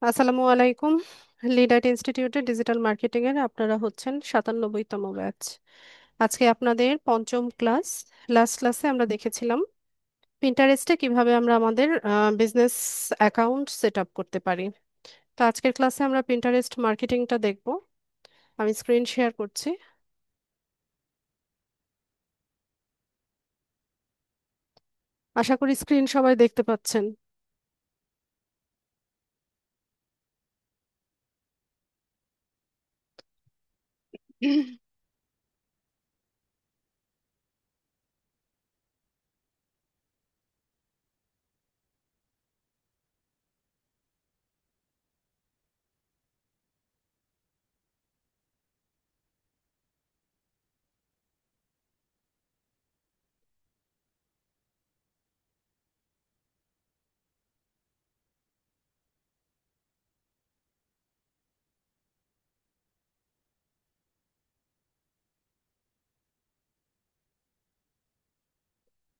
আসসালামু আলাইকুম। লিডার ইনস্টিটিউটে ডিজিটাল মার্কেটিং এর আপনারা হচ্ছেন 97তম ব্যাচ। আজকে আপনাদের পঞ্চম ক্লাস। লাস্ট ক্লাসে আমরা দেখেছিলাম পিন্টারেস্টে কিভাবে আমরা আমাদের বিজনেস অ্যাকাউন্ট সেট আপ করতে পারি। তো আজকের ক্লাসে আমরা পিন্টারেস্ট মার্কেটিংটা দেখব। আমি স্ক্রিন শেয়ার করছি। আশা করি স্ক্রিন সবাই দেখতে পাচ্ছেন।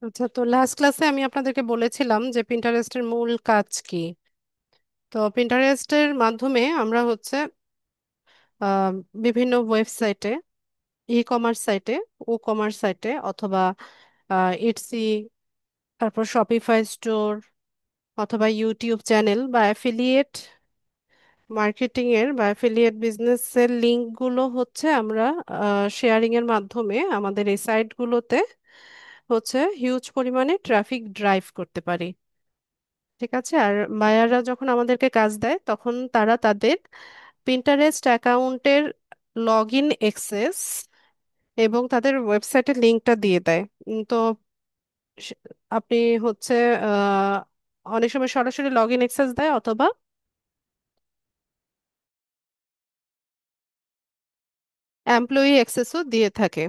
আচ্ছা, তো লাস্ট ক্লাসে আমি আপনাদেরকে বলেছিলাম যে পিন্টারেস্টের মূল কাজ কি। তো পিন্টারেস্টের মাধ্যমে আমরা হচ্ছে আহ, বিভিন্ন ওয়েবসাইটে, ই কমার্স সাইটে, ও কমার্স সাইটে অথবা ইটসি, তারপর শপিফাই স্টোর অথবা ইউটিউব চ্যানেল বা অ্যাফিলিয়েট মার্কেটিং এর বা অ্যাফিলিয়েট বিজনেসের লিঙ্কগুলো হচ্ছে আমরা শেয়ারিং এর মাধ্যমে আমাদের এই সাইটগুলোতে হচ্ছে হিউজ পরিমাণে ট্রাফিক ড্রাইভ করতে পারি। ঠিক আছে। আর বায়াররা যখন আমাদেরকে কাজ দেয় তখন তারা তাদের পিন্টারেস্ট অ্যাকাউন্টের লগ ইন অ্যাক্সেস এবং তাদের ওয়েবসাইটের লিঙ্কটা দিয়ে দেয়। তো সে- আপনি হচ্ছে আহ, অনেক সময় সরাসরি লগ ইন অ্যাক্সেস দেয় অথবা এমপ্লয়ি অ্যাক্সেসও দিয়ে থাকে।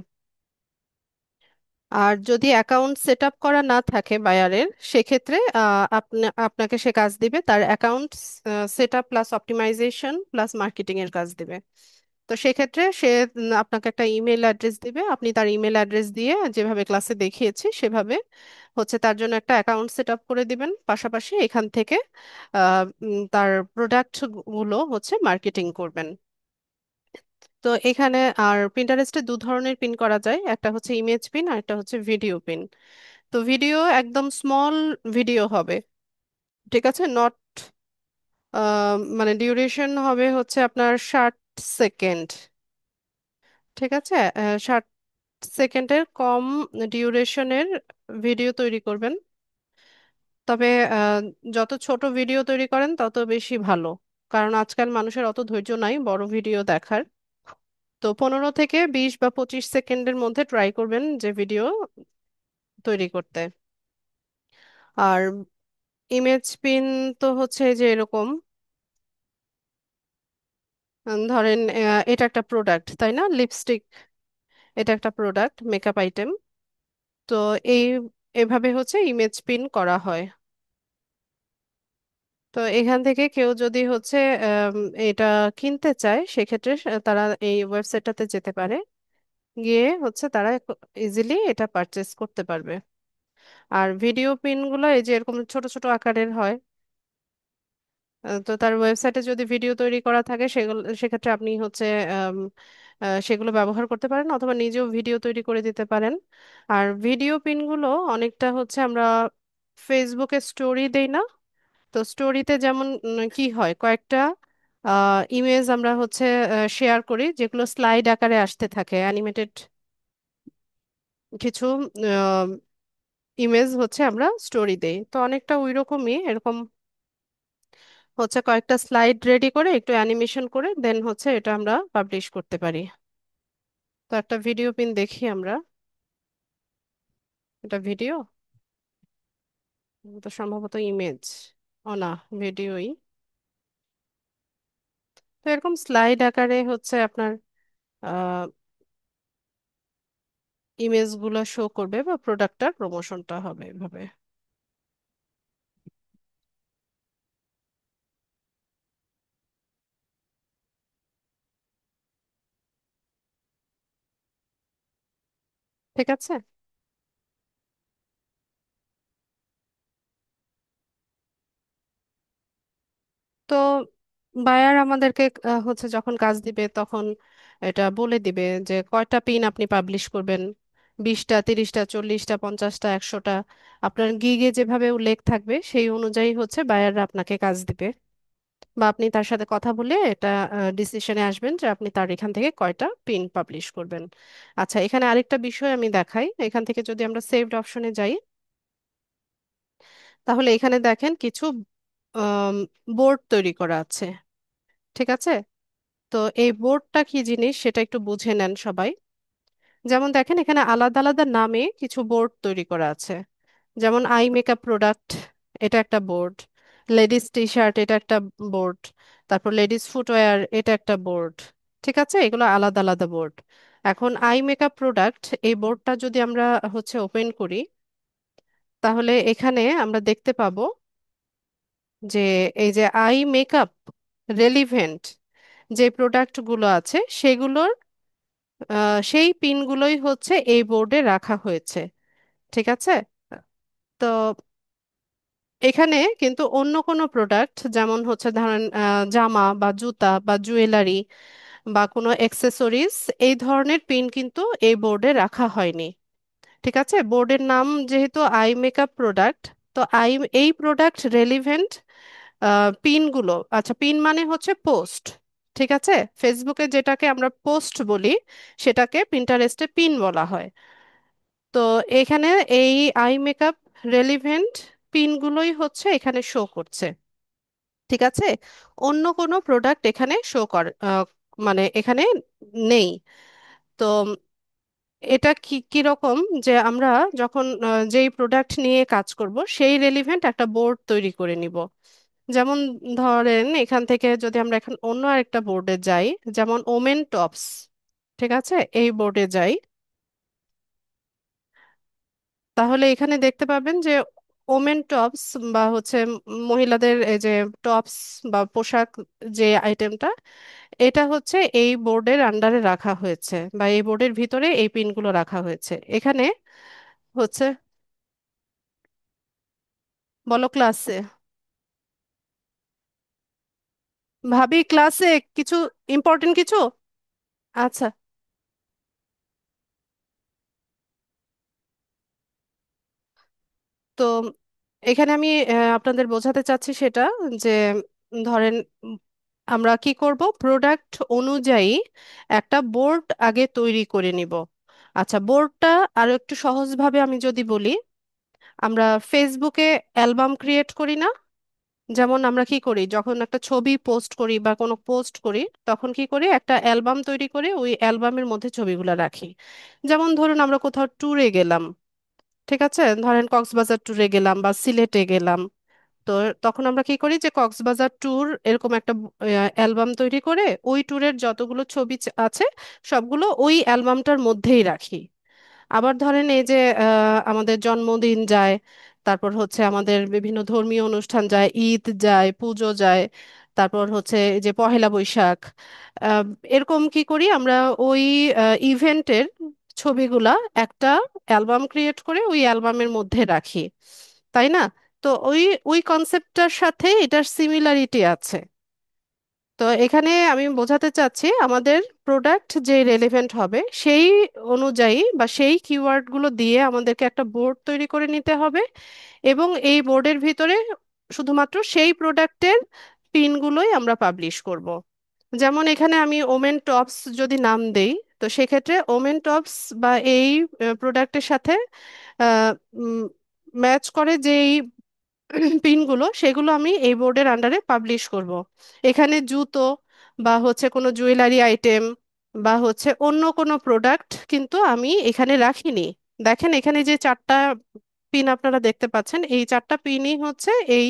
আর যদি অ্যাকাউন্ট সেট আপ করা না থাকে বায়ারের, সেক্ষেত্রে আপনাকে সে কাজ দিবে, তার account set up plus optimization plus marketing এর কাজ দিবে। তো সেক্ষেত্রে সে আপনাকে একটা ইমেল অ্যাড্রেস দিবে, আপনি তার ইমেল অ্যাড্রেস দিয়ে যেভাবে ক্লাসে দেখিয়েছি সেভাবে হচ্ছে তার জন্য একটা অ্যাকাউন্ট সেট আপ করে দিবেন। পাশাপাশি এখান থেকে তার প্রোডাক্ট গুলো হচ্ছে মার্কেটিং করবেন। তো এখানে আর পিন্টারেস্টে দু ধরনের পিন করা যায়, একটা হচ্ছে ইমেজ পিন আর একটা হচ্ছে ভিডিও পিন। তো ভিডিও একদম স্মল ভিডিও হবে। ঠিক আছে। নট মানে ডিউরেশন হবে হচ্ছে আপনার 60 সেকেন্ড। ঠিক আছে। 60 সেকেন্ডের কম ডিউরেশনের ভিডিও তৈরি করবেন। তবে যত ছোট ভিডিও তৈরি করেন তত বেশি ভালো, কারণ আজকাল মানুষের অত ধৈর্য নাই বড় ভিডিও দেখার। তো 15 থেকে 20 বা 25 সেকেন্ডের মধ্যে ট্রাই করবেন যে ভিডিও তৈরি করতে। আর ইমেজ পিন তো হচ্ছে যে এরকম, ধরেন এটা একটা প্রোডাক্ট, তাই না? লিপস্টিক, এটা একটা প্রোডাক্ট, মেকআপ আইটেম। তো এই এভাবে হচ্ছে ইমেজ পিন করা হয়। তো এখান থেকে কেউ যদি হচ্ছে আম, এটা কিনতে চায়, সেক্ষেত্রে তারা এই ওয়েবসাইটটাতে যেতে পারে, গিয়ে হচ্ছে তারা ইজিলি এটা পারচেস করতে পারবে। আর ভিডিও পিনগুলো এই যে এরকম ছোট ছোট আকারের হয়। তো তার ওয়েবসাইটে যদি ভিডিও তৈরি করা থাকে সেগুলো, সেক্ষেত্রে আপনি হচ্ছে আম, সেগুলো ব্যবহার করতে পারেন অথবা নিজেও ভিডিও তৈরি করে দিতে পারেন। আর ভিডিও পিনগুলো অনেকটা হচ্ছে আমরা ফেসবুকে স্টোরি দেই না? তো স্টোরিতে যেমন কি হয়, কয়েকটা ইমেজ আমরা হচ্ছে শেয়ার করি যেগুলো স্লাইড আকারে আসতে থাকে, অ্যানিমেটেড কিছু ইমেজ হচ্ছে আমরা স্টোরি দেই। তো অনেকটা ওই রকমই, এরকম হচ্ছে কয়েকটা স্লাইড রেডি করে একটু অ্যানিমেশন করে দেন হচ্ছে এটা আমরা পাবলিশ করতে পারি। তো একটা ভিডিও পিন দেখি আমরা। এটা ভিডিও, তো সম্ভবত ইমেজ, ও না, ভিডিওই। তো এরকম স্লাইড আকারে হচ্ছে আপনার ইমেজগুলো শো করবে বা প্রোডাক্টটার প্রমোশনটা হবে এভাবে। ঠিক আছে। তো বায়ার আমাদেরকে হচ্ছে যখন কাজ দিবে তখন এটা বলে দিবে যে কয়টা পিন আপনি পাবলিশ করবেন, 20টা, 30টা, 40টা, 50টা, 100টা, আপনার গিগে যেভাবে উল্লেখ থাকবে সেই অনুযায়ী হচ্ছে বায়াররা আপনাকে কাজ দিবে। বা আপনি তার সাথে কথা বলে এটা ডিসিশনে আসবেন যে আপনি তার এখান থেকে কয়টা পিন পাবলিশ করবেন। আচ্ছা, এখানে আরেকটা বিষয় আমি দেখাই। এখান থেকে যদি আমরা সেভড অপশনে যাই, তাহলে এখানে দেখেন কিছু বোর্ড তৈরি করা আছে। ঠিক আছে? তো এই বোর্ডটা কি জিনিস সেটা একটু বুঝে নেন সবাই। যেমন দেখেন এখানে আলাদা আলাদা নামে কিছু বোর্ড তৈরি করা আছে। যেমন আই মেকআপ প্রোডাক্ট, এটা একটা বোর্ড। লেডিস টি শার্ট, এটা একটা বোর্ড। তারপর লেডিস ফুটওয়্যার, এটা একটা বোর্ড। ঠিক আছে, এগুলো আলাদা আলাদা বোর্ড। এখন আই মেকআপ প্রোডাক্ট এই বোর্ডটা যদি আমরা হচ্ছে ওপেন করি, তাহলে এখানে আমরা দেখতে পাবো যে এই যে আই মেকআপ রেলিভেন্ট যে প্রোডাক্টগুলো আছে সেগুলোর সেই পিনগুলোই হচ্ছে এই বোর্ডে রাখা হয়েছে। ঠিক আছে? তো এখানে কিন্তু অন্য কোনো প্রোডাক্ট, যেমন হচ্ছে ধরেন জামা বা জুতা বা জুয়েলারি বা কোনো অ্যাক্সেসরিজ, এই ধরনের পিন কিন্তু এই বোর্ডে রাখা হয়নি। ঠিক আছে, বোর্ডের নাম যেহেতু আই মেকআপ প্রোডাক্ট, তো এই প্রোডাক্ট রেলিভেন্ট পিনগুলো, আচ্ছা পিন মানে হচ্ছে পোস্ট। ঠিক আছে, ফেসবুকে যেটাকে আমরা পোস্ট বলি সেটাকে পিন্টারেস্টে পিন বলা হয়। তো এখানে এই আই মেকআপ রেলিভেন্ট পিনগুলোই হচ্ছে এখানে শো করছে। ঠিক আছে, অন্য কোনো প্রোডাক্ট এখানে শো কর মানে এখানে নেই। তো এটা কি কি রকম, যে আমরা যখন যেই প্রোডাক্ট নিয়ে কাজ করব সেই রেলিভেন্ট একটা বোর্ড তৈরি করে নিব। যেমন ধরেন এখান থেকে যদি আমরা এখন অন্য আরেকটা বোর্ডে যাই, যেমন ওমেন টপস। ঠিক আছে, এই বোর্ডে যাই, তাহলে এখানে দেখতে পাবেন যে ওমেন টপস বা হচ্ছে মহিলাদের এই যে টপস বা পোশাক, যে আইটেমটা, এটা হচ্ছে এই বোর্ডের আন্ডারে রাখা হয়েছে বা এই বোর্ডের ভিতরে এই পিনগুলো রাখা হয়েছে এখানে হচ্ছে। বলো ক্লাসে। ভাবি ক্লাসে কিছু ইম্পর্টেন্ট কিছু। আচ্ছা, তো এখানে আমি আপনাদের বোঝাতে চাচ্ছি সেটা, যে ধরেন আমরা কি করব, প্রোডাক্ট অনুযায়ী একটা বোর্ড আগে তৈরি করে নিব। আচ্ছা, বোর্ডটা আরো একটু সহজভাবে আমি যদি বলি, আমরা ফেসবুকে অ্যালবাম ক্রিয়েট করি না? যেমন আমরা কি করি, যখন একটা ছবি পোস্ট করি বা কোনো পোস্ট করি, তখন কি করি, একটা অ্যালবাম তৈরি করে ওই অ্যালবামের মধ্যে ছবিগুলো রাখি। যেমন ধরুন আমরা কোথাও ট্যুরে গেলাম। ঠিক আছে, ধরেন কক্সবাজার ট্যুরে গেলাম বা সিলেটে গেলাম। তো তখন আমরা কি করি, যে কক্সবাজার ট্যুর এরকম একটা অ্যালবাম তৈরি করে ওই ট্যুরের যতগুলো ছবি আছে সবগুলো ওই অ্যালবামটার মধ্যেই রাখি। আবার ধরেন এই যে আমাদের জন্মদিন যায়, তারপর হচ্ছে আমাদের বিভিন্ন ধর্মীয় অনুষ্ঠান যায়, ঈদ যায়, পুজো যায়, তারপর হচ্ছে এই যে পহেলা বৈশাখ, আহ, এরকম কি করি আমরা, ওই ইভেন্টের ছবিগুলা একটা অ্যালবাম ক্রিয়েট করে ওই অ্যালবামের মধ্যে রাখি। তাই না? তো ওই ওই কনসেপ্টটার সাথে এটার সিমিলারিটি আছে। তো এখানে আমি বোঝাতে চাচ্ছি আমাদের প্রোডাক্ট যে রেলেভেন্ট হবে সেই অনুযায়ী বা সেই কিওয়ার্ডগুলো দিয়ে আমাদেরকে একটা বোর্ড তৈরি করে নিতে হবে, এবং এই বোর্ডের ভিতরে শুধুমাত্র সেই প্রোডাক্টের পিনগুলোই আমরা পাবলিশ করব। যেমন এখানে আমি ওমেন টপস যদি নাম দেই, তো সেক্ষেত্রে ওমেন টপস বা এই প্রোডাক্টের সাথে ম্যাচ করে যেই পিনগুলো, সেগুলো আমি এই বোর্ডের আন্ডারে পাবলিশ করব। এখানে জুতো বা হচ্ছে কোনো জুয়েলারি আইটেম বা হচ্ছে অন্য কোনো প্রোডাক্ট কিন্তু আমি এখানে রাখিনি। দেখেন এখানে যে চারটা পিন আপনারা দেখতে পাচ্ছেন, এই চারটা পিনই হচ্ছে এই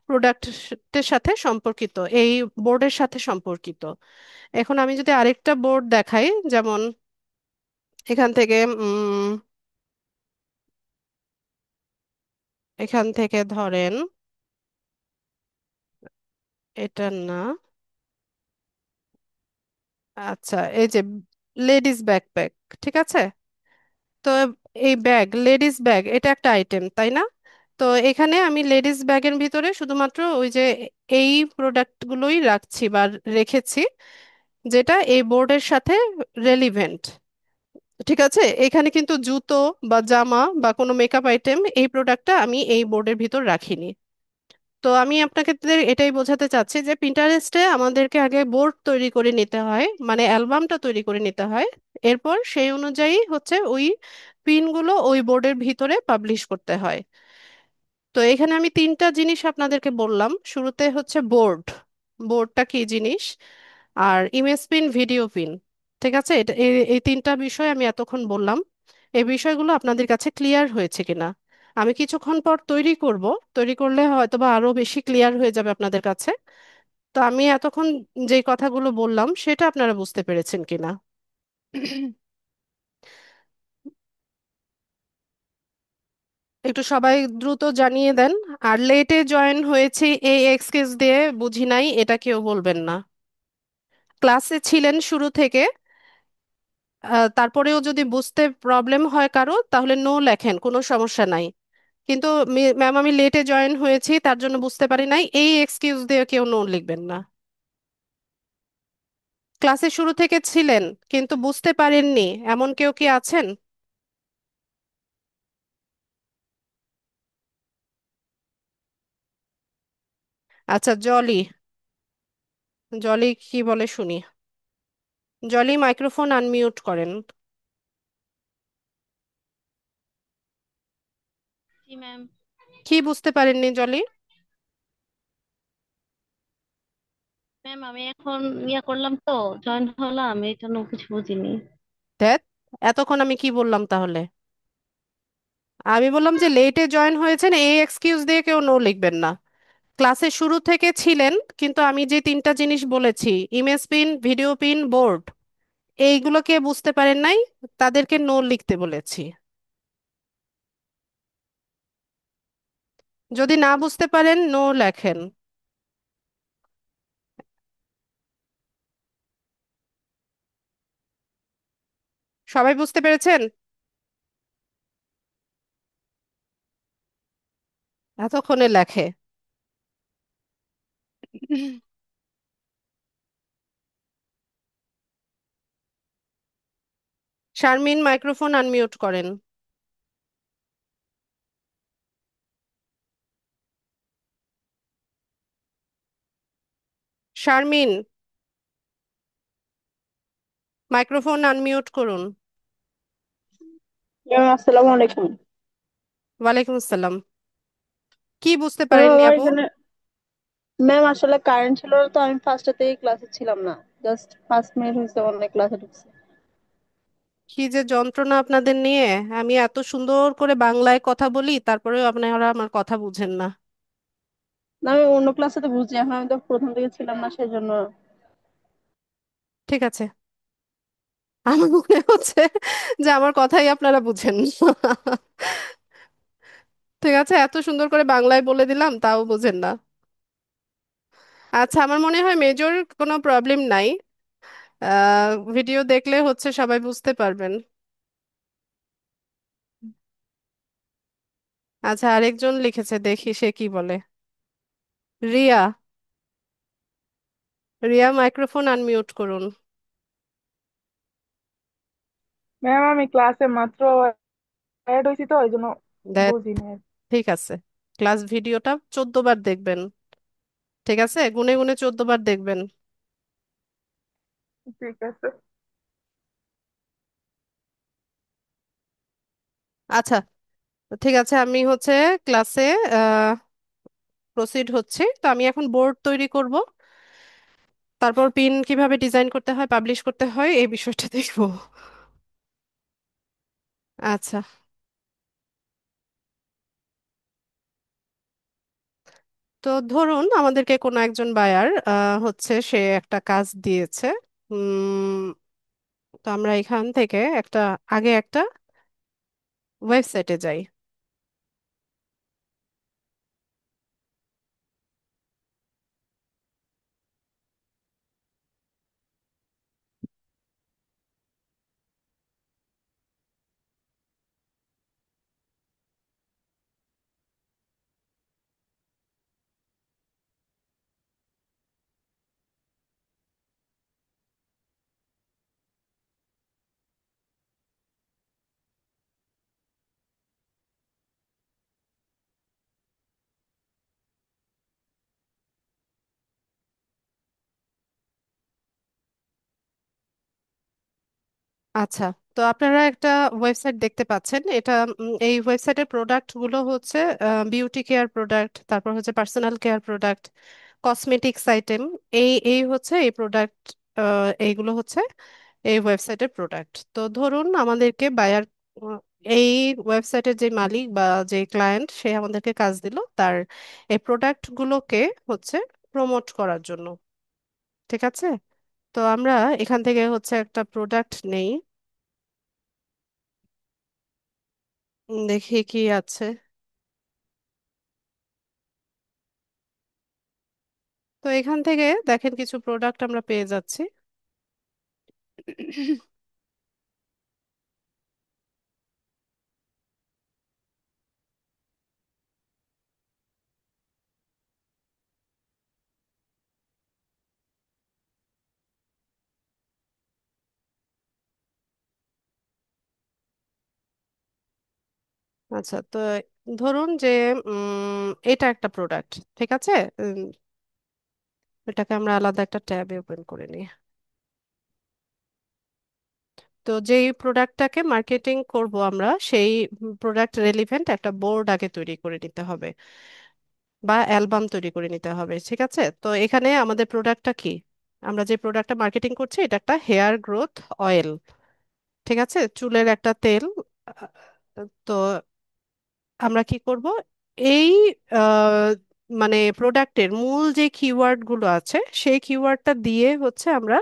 প্রোডাক্টের সাথে সম্পর্কিত, এই বোর্ডের সাথে সম্পর্কিত। এখন আমি যদি আরেকটা বোর্ড দেখাই, যেমন এখান থেকে এখান থেকে ধরেন, এটা না, আচ্ছা এই যে লেডিস ব্যাকপ্যাক। ঠিক আছে, তো এই ব্যাগ, লেডিস ব্যাগ, এটা একটা আইটেম তাই না? তো এখানে আমি লেডিস ব্যাগের ভিতরে শুধুমাত্র ওই যে এই প্রোডাক্টগুলোই রাখছি বা রেখেছি, যেটা এই বোর্ডের সাথে রেলিভেন্ট। ঠিক আছে, এখানে কিন্তু জুতো বা জামা বা কোনো মেকআপ আইটেম এই প্রোডাক্টটা আমি এই বোর্ডের ভিতর রাখিনি। তো আমি আপনাকে এটাই বোঝাতে চাচ্ছি যে পিন্টারেস্টে আমাদেরকে আগে বোর্ড তৈরি করে নিতে হয়, মানে অ্যালবামটা তৈরি করে নিতে হয়। এরপর সেই অনুযায়ী হচ্ছে ওই পিনগুলো ওই বোর্ডের ভিতরে পাবলিশ করতে হয়। তো এখানে আমি তিনটা জিনিস আপনাদেরকে বললাম। শুরুতে হচ্ছে বোর্ড, বোর্ডটা কি জিনিস, আর ইমেজ পিন, ভিডিও পিন। ঠিক আছে, এটা এই তিনটা বিষয় আমি এতক্ষণ বললাম। এই বিষয়গুলো আপনাদের কাছে ক্লিয়ার হয়েছে কিনা? আমি কিছুক্ষণ পর তৈরি করব, তৈরি করলে হয়তোবা আরো বেশি ক্লিয়ার হয়ে যাবে আপনাদের কাছে। তো আমি এতক্ষণ যে কথাগুলো বললাম সেটা আপনারা বুঝতে পেরেছেন কিনা? একটু সবাই দ্রুত জানিয়ে দেন। আর লেটে জয়েন হয়েছে এই এক্সকিউজ দিয়ে বুঝি নাই, এটা কেউ বলবেন না। ক্লাসে ছিলেন শুরু থেকে, তারপরেও যদি বুঝতে প্রবলেম হয় কারো তাহলে নো লেখেন, কোনো সমস্যা নাই। কিন্তু ম্যাম আমি লেটে জয়েন হয়েছি তার জন্য বুঝতে পারি নাই, এই এক্সকিউজ দিয়ে কেউ নো লিখবেন না। ক্লাসে শুরু থেকে ছিলেন কিন্তু বুঝতে পারেননি, এমন কেউ কি আছেন? আচ্ছা, জলি। জলি কি বলে শুনি। জলি, মাইক্রোফোন আনমিউট করেন। জি ম্যাম। কি বুঝতে পারেননি জলি? ম্যাম আমি এখন ইয়া করলাম তো, জয়েন হলাম, এই জন্য কিছু বুঝিনি। ধ্যাত, এতক্ষণ আমি কি বললাম তাহলে? আমি বললাম যে লেটে জয়েন হয়েছেন এই এক্সকিউজ দিয়ে কেউ নো লিখবেন না। ক্লাসে শুরু থেকে ছিলেন কিন্তু আমি যে তিনটা জিনিস বলেছি, image pin, video pin, board, এইগুলোকে বুঝতে পারেন নাই, তাদেরকে নো লিখতে বলেছি। যদি না বুঝতে পারেন নো লেখেন। সবাই বুঝতে পেরেছেন? এতক্ষণে লেখে। শারমিন, মাইক্রোফোন আনমিউট করেন। শারমিন, মাইক্রোফোন আনমিউট করুন। ম্যাম আসসালামু আলাইকুম। ওয়ালাইকুম আসসালাম। কি বুঝতে ম্যাম পারেননি আমার আপু? এখানে ম্যাম আসলে কারেন্ট ছিল না, তো আমি ফার্স্টে ক্লাসে ছিলাম না। জাস্ট 5 মিনিট হয়েছে অনেক ক্লাসে ঢুকছে। কি যে যন্ত্রণা আপনাদের নিয়ে! আমি এত সুন্দর করে বাংলায় কথা বলি তারপরেও আপনারা আমার কথা বুঝেন না। না আমি অন্য ক্লাসে তো বুঝি, এখন আমি তো প্রথম থেকে ছিলাম না সেই জন্য। ঠিক আছে, আমার মনে হচ্ছে যে আমার কথাই আপনারা বুঝেন না। ঠিক আছে, এত সুন্দর করে বাংলায় বলে দিলাম তাও বুঝেন না। আচ্ছা, আমার মনে হয় মেজর কোনো প্রবলেম নাই। ভিডিও দেখলে হচ্ছে সবাই বুঝতে পারবেন। আচ্ছা, আরেকজন লিখেছে, দেখি সে কি বলে। রিয়া, রিয়া মাইক্রোফোন আনমিউট করুন। ম্যাম আমি ক্লাসে মাত্র অ্যাড হয়েছি তো এই জন্য দেখ, বুঝি না। ঠিক আছে, ক্লাস ভিডিওটা 14 বার দেখবেন। ঠিক আছে, গুনে গুনে 14 বার দেখবেন। ঠিক আছে। আচ্ছা, ঠিক আছে, আমি হচ্ছে ক্লাসে প্রসিড হচ্ছে। তো আমি এখন বোর্ড তৈরি করব, তারপর পিন কিভাবে ডিজাইন করতে হয়, পাবলিশ করতে হয়, এই বিষয়টা দেখবো। আচ্ছা, তো ধরুন আমাদেরকে কোনো একজন বায়ার হচ্ছে সে একটা কাজ দিয়েছে। উম তো আমরা এখান থেকে আগে একটা ওয়েবসাইটে যাই। আচ্ছা, তো আপনারা একটা ওয়েবসাইট দেখতে পাচ্ছেন। এটা এই ওয়েবসাইটের প্রোডাক্ট গুলো হচ্ছে বিউটি কেয়ার প্রোডাক্ট, তারপর হচ্ছে personal care product, cosmetics item. এই এই হচ্ছে এই প্রোডাক্ট, এইগুলো হচ্ছে এই ওয়েবসাইটের প্রোডাক্ট। তো ধরুন আমাদেরকে বায়ার, এই ওয়েবসাইটের যে মালিক বা যে ক্লায়েন্ট, সে আমাদেরকে কাজ দিল তার এই প্রোডাক্ট গুলোকে হচ্ছে প্রমোট করার জন্য। ঠিক আছে, তো আমরা এখান থেকে হচ্ছে একটা প্রোডাক্ট নেই, দেখি কি আছে। তো এখান থেকে দেখেন কিছু প্রোডাক্ট আমরা পেয়ে যাচ্ছি। আচ্ছা, তো ধরুন যে এটা একটা প্রোডাক্ট। ঠিক আছে, এটাকে আমরা আলাদা একটা ট্যাবে ওপেন করে নিই। তো যেই প্রোডাক্টটাকে মার্কেটিং করব আমরা, সেই প্রোডাক্ট রেলিভেন্ট একটা বোর্ড আগে তৈরি করে নিতে হবে বা অ্যালবাম তৈরি করে নিতে হবে। ঠিক আছে, তো এখানে আমাদের প্রোডাক্টটা কি, আমরা যে প্রোডাক্টটা মার্কেটিং করছি এটা একটা হেয়ার গ্রোথ অয়েল। ঠিক আছে, চুলের একটা তেল। তো আমরা কি করব, এই আহ, মানে প্রোডাক্টের মূল যে কিওয়ার্ড গুলো আছে সেই কিওয়ার্ডটা দিয়ে হচ্ছে আমরা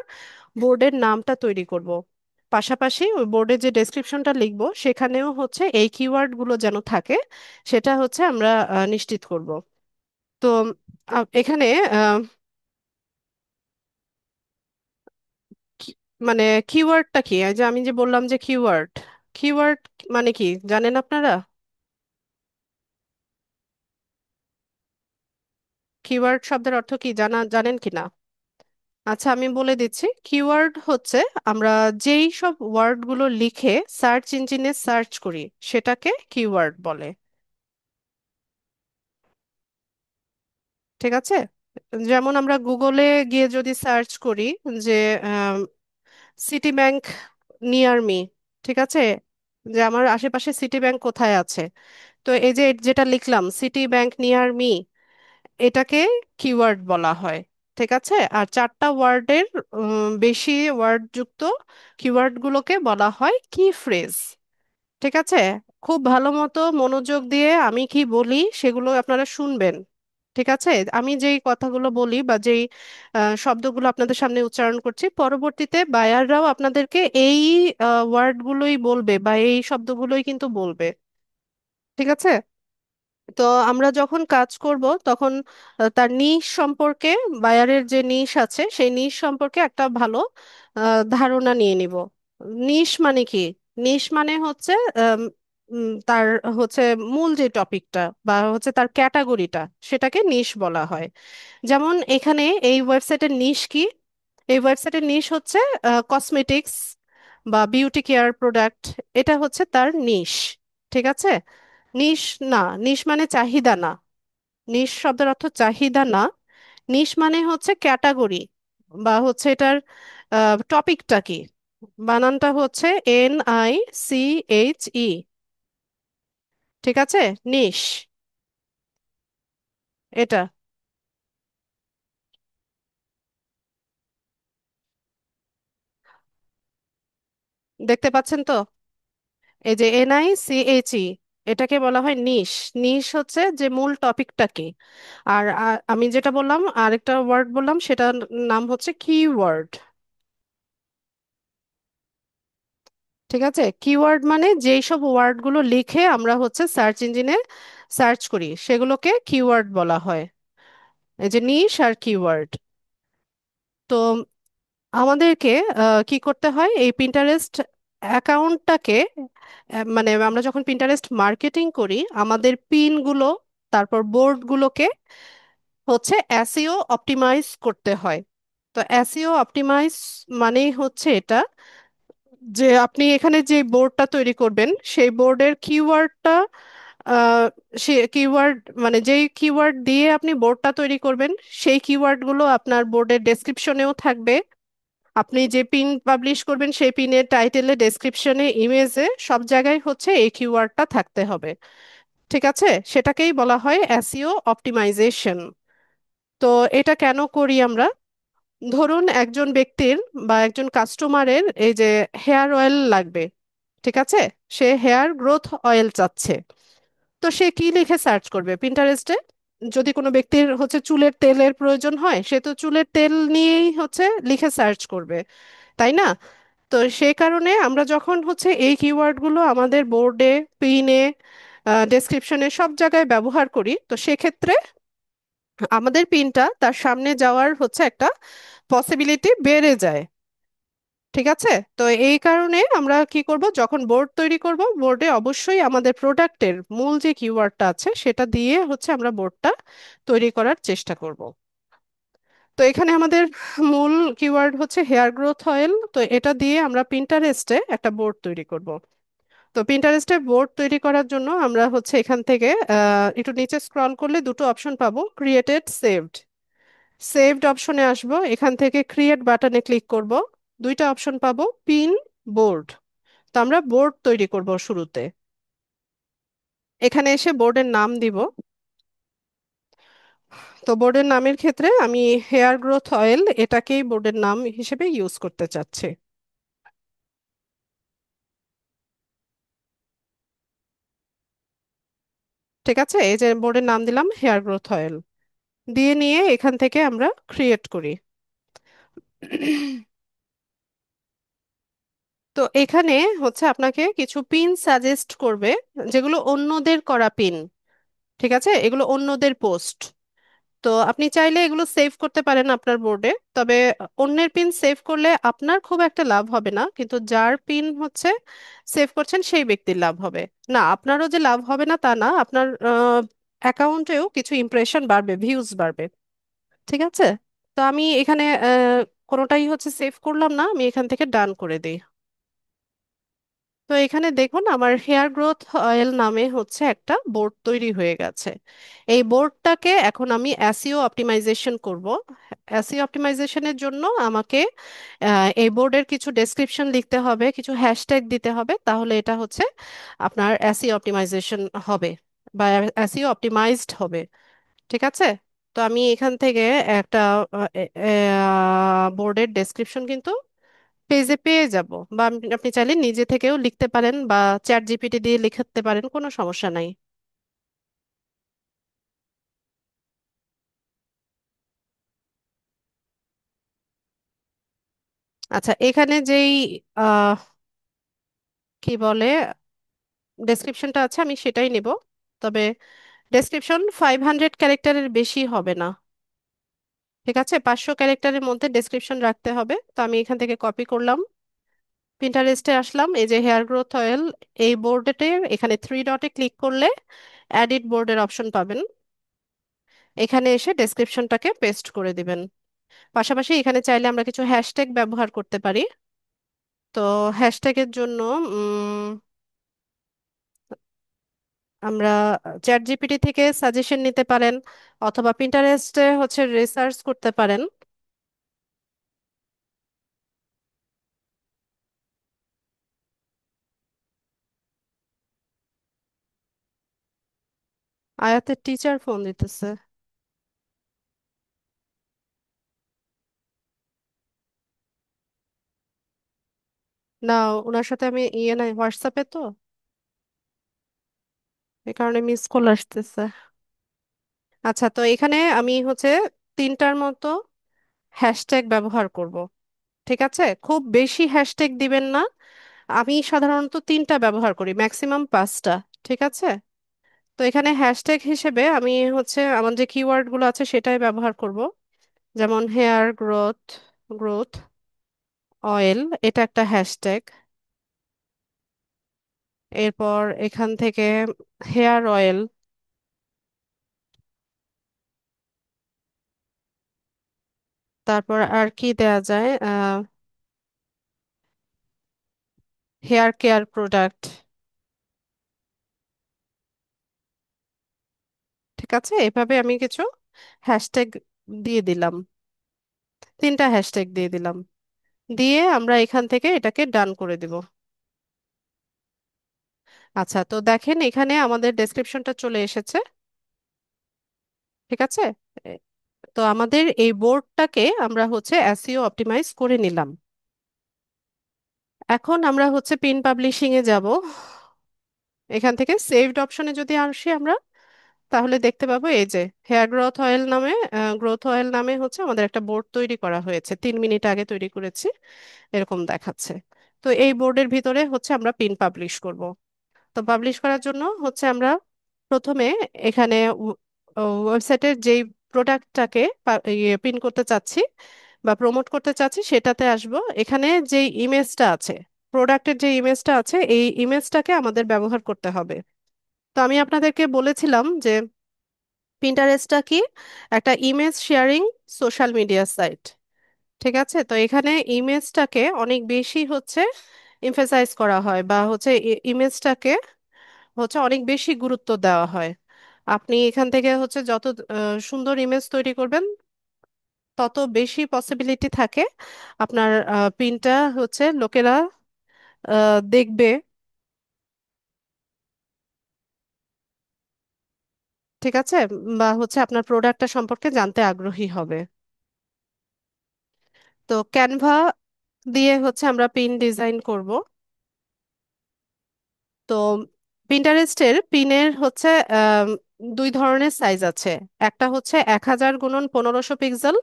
বোর্ডের নামটা তৈরি করব। পাশাপাশি ওই বোর্ডে যে ডেসক্রিপশনটা লিখবো সেখানেও হচ্ছে এই কিওয়ার্ড গুলো যেন থাকে, সেটা হচ্ছে আমরা নিশ্চিত করব। তো এখানে আহ, কি- মানে কিওয়ার্ডটা কি, এই যে আমি যে বললাম যে কিওয়ার্ড, কিওয়ার্ড মানে কি জানেন আপনারা? কিওয়ার্ড শব্দের অর্থ কি জানেন কি না? আচ্ছা, আমি বলে দিচ্ছি। কিওয়ার্ড হচ্ছে আমরা যেই সব ওয়ার্ডগুলো লিখে সার্চ ইঞ্জিনে সার্চ করি সেটাকে কিওয়ার্ড বলে। ঠিক আছে, যেমন আমরা গুগলে গিয়ে যদি সার্চ করি যে সিটি ব্যাংক নিয়ার মি, ঠিক আছে, যে আমার আশেপাশে সিটি ব্যাংক কোথায় আছে, তো এই যে যেটা লিখলাম সিটি ব্যাংক নিয়ার মি, এটাকে কিওয়ার্ড বলা হয়। ঠিক আছে, আর চারটা ওয়ার্ডের বেশি ওয়ার্ড যুক্ত কিওয়ার্ড গুলোকে বলা হয় কি ফ্রেজ। ঠিক আছে, খুব ভালো মতো মনোযোগ দিয়ে আমি কি বলি সেগুলো আপনারা শুনবেন। ঠিক আছে, আমি যেই কথাগুলো বলি বা যেই শব্দগুলো আপনাদের সামনে উচ্চারণ করছি, পরবর্তীতে বায়াররাও আপনাদেরকে এই ওয়ার্ডগুলোই বলবে বা এই শব্দগুলোই কিন্তু বলবে। ঠিক আছে, তো আমরা যখন কাজ করব তখন তার নিশ সম্পর্কে, বায়ারের যে নিশ আছে সেই নিশ সম্পর্কে একটা ভালো ধারণা নিয়ে নিব। নিশ মানে কি, নিশ মানে হচ্ছে তার হচ্ছে মূল যে টপিকটা বা হচ্ছে তার ক্যাটাগরিটা, সেটাকে নিশ বলা হয়। যেমন এখানে এই ওয়েবসাইটের নিশ কি, এই ওয়েবসাইটের নিশ হচ্ছে কসমেটিক্স বা বিউটি কেয়ার প্রোডাক্ট, এটা হচ্ছে তার নিশ। ঠিক আছে, নিশ না, নিশ মানে চাহিদা না, নিশ শব্দের অর্থ চাহিদা না। নিশ মানে হচ্ছে ক্যাটাগরি বা হচ্ছে এটার টপিকটা কি, বানানটা হচ্ছে NICHE। ঠিক আছে, নিশ, এটা দেখতে পাচ্ছেন তো, এই যে NICHE, এটাকে বলা হয় নিশ। নিশ হচ্ছে যে মূল টপিকটা কি। আর আমি যেটা বললাম, আরেকটা ওয়ার্ড বললাম, সেটার নাম হচ্ছে কিওয়ার্ড। ঠিক আছে, কিওয়ার্ড মানে যেই সব ওয়ার্ডগুলো লিখে আমরা হচ্ছে সার্চ ইঞ্জিনে সার্চ করি সেগুলোকে কিওয়ার্ড বলা হয়, এই যে নিশ আর কিওয়ার্ড। তো আমাদেরকে কি করতে হয়, এই পিন্টারেস্ট অ্যাকাউন্টটাকে, মানে আমরা যখন পিন্টারেস্ট মার্কেটিং করি আমাদের পিনগুলো, তারপর বোর্ডগুলোকে হচ্ছে এসইও অপটিমাইজ করতে হয়। তো এসইও অপটিমাইজ মানেই হচ্ছে এটা, যে আপনি এখানে যে বোর্ডটা তৈরি করবেন সেই বোর্ডের কিওয়ার্ডটা, আহ, সে কিওয়ার্ড মানে যেই কিওয়ার্ড দিয়ে আপনি বোর্ডটা তৈরি করবেন সেই কিওয়ার্ডগুলো আপনার বোর্ডের ডেসক্রিপশনেও থাকবে, আপনি যে পিন পাবলিশ করবেন সেই পিনের টাইটেলে, ডেসক্রিপশনে, ইমেজে সব জায়গায় হচ্ছে এই কিওয়ার্ডটা থাকতে হবে। ঠিক আছে, সেটাকেই বলা হয় এসইও অপটিমাইজেশন। তো এটা কেন করি আমরা? ধরুন একজন ব্যক্তির বা একজন কাস্টমারের এই যে হেয়ার অয়েল লাগবে, ঠিক আছে, সে হেয়ার গ্রোথ অয়েল চাচ্ছে। তো সে কি লিখে সার্চ করবে পিন্টারেস্টে? যদি কোনো ব্যক্তির হচ্ছে চুলের তেলের প্রয়োজন হয়, সে তো চুলের তেল নিয়েই হচ্ছে লিখে সার্চ করবে, তাই না? তো সেই কারণে আমরা যখন হচ্ছে এই কিওয়ার্ডগুলো আমাদের বোর্ডে, পিনে, ডেসক্রিপশনে সব জায়গায় ব্যবহার করি, তো সেক্ষেত্রে আমাদের পিনটা তার সামনে যাওয়ার হচ্ছে একটা পসিবিলিটি বেড়ে যায়। ঠিক আছে, তো এই কারণে আমরা কি করব, যখন বোর্ড তৈরি করব, বোর্ডে অবশ্যই আমাদের প্রোডাক্টের মূল যে কিওয়ার্ডটা আছে সেটা দিয়ে হচ্ছে আমরা বোর্ডটা তৈরি করার চেষ্টা করব। তো এখানে আমাদের মূল কিওয়ার্ড হচ্ছে হেয়ার গ্রোথ অয়েল, তো এটা দিয়ে আমরা পিন্টারেস্টে একটা বোর্ড তৈরি করব। তো পিন্টারেস্টে বোর্ড তৈরি করার জন্য আমরা হচ্ছে এখান থেকে একটু নিচে স্ক্রল করলে দুটো অপশন পাবো, ক্রিয়েটেড, সেভড। সেভড অপশনে আসবো, এখান থেকে ক্রিয়েট বাটনে ক্লিক করব, দুইটা অপশন পাবো, পিন, বোর্ড। তো আমরা বোর্ড তৈরি করব শুরুতে। এখানে এসে বোর্ডের নাম দিব। তো বোর্ডের নামের ক্ষেত্রে আমি হেয়ার গ্রোথ অয়েল এটাকেই বোর্ডের নাম হিসেবে ইউজ করতে চাচ্ছি। ঠিক আছে, এই যে বোর্ডের নাম দিলাম হেয়ার গ্রোথ অয়েল, দিয়ে নিয়ে এখান থেকে আমরা ক্রিয়েট করি। তো এখানে হচ্ছে আপনাকে কিছু পিন সাজেস্ট করবে, যেগুলো অন্যদের করা পিন। ঠিক আছে, এগুলো অন্যদের পোস্ট। তো আপনি চাইলে এগুলো সেভ করতে পারেন আপনার বোর্ডে, তবে অন্যের পিন সেভ করলে আপনার খুব একটা লাভ হবে না, কিন্তু যার পিন হচ্ছে সেভ করছেন সেই ব্যক্তির লাভ হবে। না, আপনারও যে লাভ হবে না তা না, আপনার অ্যাকাউন্টেও কিছু ইমপ্রেশন বাড়বে, ভিউজ বাড়বে। ঠিক আছে, তো আমি এখানে কোনোটাই হচ্ছে সেভ করলাম না, আমি এখান থেকে ডান করে দিই। তো এখানে দেখুন আমার হেয়ার গ্রোথ অয়েল নামে হচ্ছে একটা বোর্ড তৈরি হয়ে গেছে। এই বোর্ডটাকে এখন আমি এসইও অপটিমাইজেশন করব। এসইও অপটিমাইজেশনের জন্য আমাকে এই বোর্ডের কিছু ডেসক্রিপশন লিখতে হবে, কিছু হ্যাশট্যাগ দিতে হবে, তাহলে এটা হচ্ছে আপনার এসইও অপটিমাইজেশন হবে বা এসইও অপটিমাইজড হবে। ঠিক আছে, তো আমি এখান থেকে একটা বোর্ডের ডেসক্রিপশন কিন্তু পেজে পেয়ে যাব, বা আপনি চাইলে নিজে থেকেও লিখতে পারেন বা চ্যাট জিপিটি দিয়ে লিখতে পারেন, কোনো সমস্যা নাই। আচ্ছা, এখানে যেই আহ, কি বলে ডেসক্রিপশনটা আছে আমি সেটাই নেব, তবে ডেসক্রিপশন 500 ক্যারেক্টারের বেশি হবে না। ঠিক আছে, 500 ক্যারেক্টারের মধ্যে ডেসক্রিপশন রাখতে হবে। তো আমি এখান থেকে কপি করলাম, পিন্টারেস্টে আসলাম, এই যে হেয়ার গ্রোথ অয়েল, এই বোর্ডে এখানে থ্রি ডটে ক্লিক করলে এডিট বোর্ডের অপশন পাবেন। এখানে এসে ডেসক্রিপশনটাকে পেস্ট করে দিবেন। পাশাপাশি এখানে চাইলে আমরা কিছু হ্যাশট্যাগ ব্যবহার করতে পারি। তো হ্যাশট্যাগের জন্য উম, আমরা চ্যাট জিপিটি থেকে সাজেশন নিতে পারেন, অথবা পিন্টারেস্টে হচ্ছে রিসার্চ করতে পারেন। আয়াতের টিচার ফোন দিতেছে। না, ওনার সাথে আমি ইয়ে নাই, হোয়াটসঅ্যাপে তো, এই কারণে মিস কল আসতেছে। আচ্ছা, তো এখানে আমি হচ্ছে তিনটার মতো হ্যাশট্যাগ ব্যবহার করব। ঠিক আছে, খুব বেশি হ্যাশট্যাগ দিবেন না। আমি সাধারণত তিনটা ব্যবহার করি, ম্যাক্সিমাম পাঁচটা। ঠিক আছে, তো এখানে হ্যাশট্যাগ হিসেবে আমি হচ্ছে আমার যে কিওয়ার্ড গুলো আছে সেটাই ব্যবহার করব। যেমন হেয়ার গ্রোথ, গ্রোথ অয়েল, এটা একটা হ্যাশট্যাগ। এরপর এখান থেকে হেয়ার অয়েল, তারপর আর কি দেয়া যায়, হেয়ার কেয়ার প্রোডাক্ট। ঠিক আছে, এভাবে আমি কিছু হ্যাশট্যাগ দিয়ে দিলাম, তিনটা হ্যাশট্যাগ দিয়ে দিলাম। দিয়ে আমরা এখান থেকে এটাকে ডান করে দিব। আচ্ছা, তো দেখেন এখানে আমাদের ডেসক্রিপশনটা চলে এসেছে। ঠিক আছে। এ, তো আমাদের এই বোর্ডটাকে আমরা হচ্ছে এসইও অপটিমাইজ করে নিলাম। এখন আমরা হচ্ছে পিন পাবলিশিং এ যাব। এখান থেকে সেভড অপশনে যদি আসি আমরা, তাহলে দেখতে পাবো এই যে হেয়ার গ্রোথ অয়েল নামে হচ্ছে আমাদের একটা বোর্ড তৈরি করা হয়েছে, 3 মিনিট আগে তৈরি করেছি, এরকম দেখাচ্ছে। তো এই বোর্ডের ভিতরে হচ্ছে আমরা পিন পাবলিশ করব। তো পাবলিশ করার জন্য হচ্ছে আমরা প্রথমে এখানে ওয়েবসাইটের যেই প্রোডাক্টটাকে পিন করতে চাচ্ছি বা প্রমোট করতে চাচ্ছি সেটাতে আসব। এখানে যে ইমেজটা আছে, প্রোডাক্টের যে ইমেজটা আছে, এই ইমেজটাকে আমাদের ব্যবহার করতে হবে। তো আমি আপনাদেরকে বলেছিলাম যে পিন্টারেস্টটা কি, একটা image sharing social media site. ঠিক আছে, তো এখানে ইমেজটাকে অনেক বেশি হচ্ছে এমফাসাইজ করা হয়, বা হচ্ছে ইমেজটাকে হচ্ছে অনেক বেশি গুরুত্ব দেওয়া হয়। আপনি এখান থেকে হচ্ছে যত সুন্দর ইমেজ তৈরি করবেন, তত বেশি পসিবিলিটি থাকে আপনার পিনটা হচ্ছে লোকেরা দেখবে। ঠিক আছে, বা হচ্ছে আপনার প্রোডাক্টটা সম্পর্কে জানতে আগ্রহী হবে। তো ক্যানভা দিয়ে হচ্ছে আমরা পিন ডিজাইন করব। তো পিন্টারেস্টের পিনের হচ্ছে দুই ধরনের সাইজ আছে। একটা হচ্ছে 1000 গুণন 1500 পিক্সেল,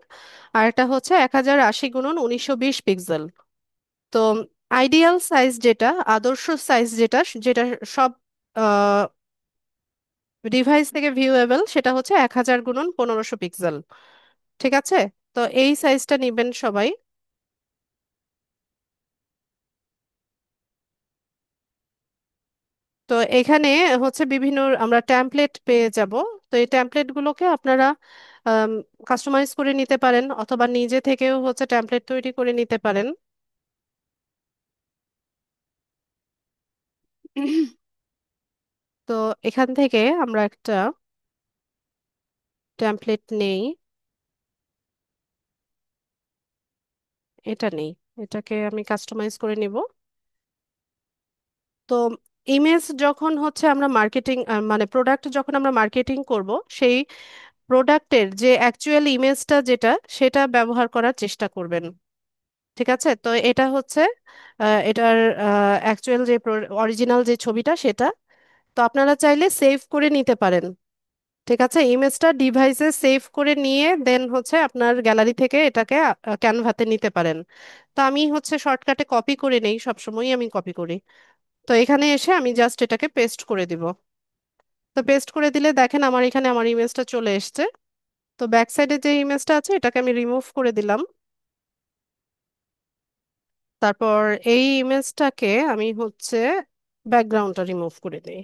আর একটা হচ্ছে 1080 গুণন 1920 পিক্সেল। তো আইডিয়াল সাইজ যেটা, আদর্শ সাইজ যেটা, যেটা সব ডিভাইস থেকে ভিউয়েবল, সেটা হচ্ছে 1000 গুণন 1500 পিক্সেল। ঠিক আছে, তো এই সাইজটা নিবেন সবাই। তো এখানে হচ্ছে বিভিন্ন আমরা ট্যাম্পলেট পেয়ে যাব। তো এই ট্যাম্পলেট গুলোকে আপনারা কাস্টমাইজ করে নিতে পারেন, অথবা নিজে থেকেও হচ্ছে ট্যাম্পলেট তৈরি করে নিতে পারেন। তো এখান থেকে আমরা একটা ট্যাম্পলেট নেই, এটা নেই, এটাকে আমি কাস্টমাইজ করে নিব। তো ইমেজ যখন হচ্ছে আমরা মার্কেটিং, মানে প্রোডাক্ট যখন আমরা মার্কেটিং করব, সেই প্রোডাক্টের যে অ্যাকচুয়াল ইমেজটা যেটা, সেটা ব্যবহার করার চেষ্টা করবেন। ঠিক আছে, তো এটা হচ্ছে এটার অ্যাকচুয়াল যে অরিজিনাল যে ছবিটা সেটা। তো আপনারা চাইলে সেভ করে নিতে পারেন। ঠিক আছে, ইমেজটা ডিভাইসে সেভ করে নিয়ে দেন হচ্ছে আপনার গ্যালারি থেকে এটাকে ক্যানভাতে নিতে পারেন। তো আমি হচ্ছে শর্টকাটে কপি করে নেই, সবসময়ই আমি কপি করি। তো এখানে এসে আমি জাস্ট এটাকে পেস্ট করে দিব। তো পেস্ট করে দিলে দেখেন আমার এখানে আমার ইমেজটা চলে এসেছে। তো ব্যাক সাইডে যে ইমেজটা আছে এটাকে আমি রিমুভ করে দিলাম। তারপর এই ইমেজটাকে আমি হচ্ছে ব্যাকগ্রাউন্ডটা রিমুভ করে দিই।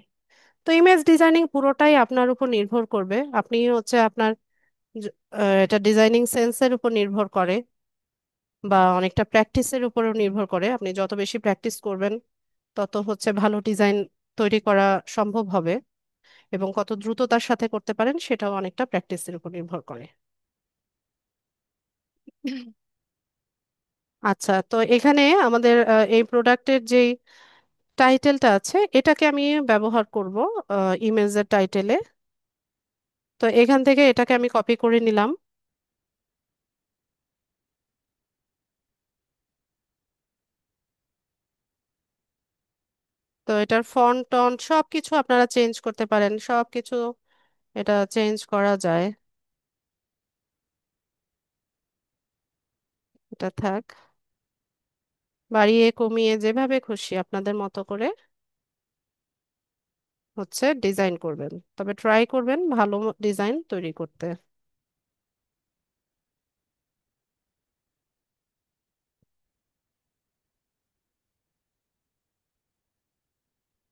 তো ইমেজ ডিজাইনিং পুরোটাই আপনার উপর নির্ভর করবে। আপনি হচ্ছে আপনার এটা ডিজাইনিং সেন্সের উপর নির্ভর করে, বা অনেকটা প্র্যাকটিসের উপরও নির্ভর করে। আপনি যত বেশি প্র্যাকটিস করবেন, তত হচ্ছে ভালো ডিজাইন তৈরি করা সম্ভব হবে, এবং কত দ্রুততার সাথে করতে পারেন সেটাও অনেকটা প্র্যাকটিসের উপর নির্ভর করে। আচ্ছা, তো এখানে আমাদের এই প্রোডাক্টের যেই টাইটেলটা আছে এটাকে আমি ব্যবহার করব ইমেজের টাইটেলে। তো এখান থেকে এটাকে আমি কপি করে নিলাম। তো এটার ফন্ট টন্ট সবকিছু আপনারা চেঞ্জ করতে পারেন, সবকিছু এটা চেঞ্জ করা যায়। এটা থাক, বাড়িয়ে কমিয়ে যেভাবে খুশি আপনাদের মতো করে হচ্ছে ডিজাইন করবেন, তবে ট্রাই করবেন ভালো ডিজাইন তৈরি করতে।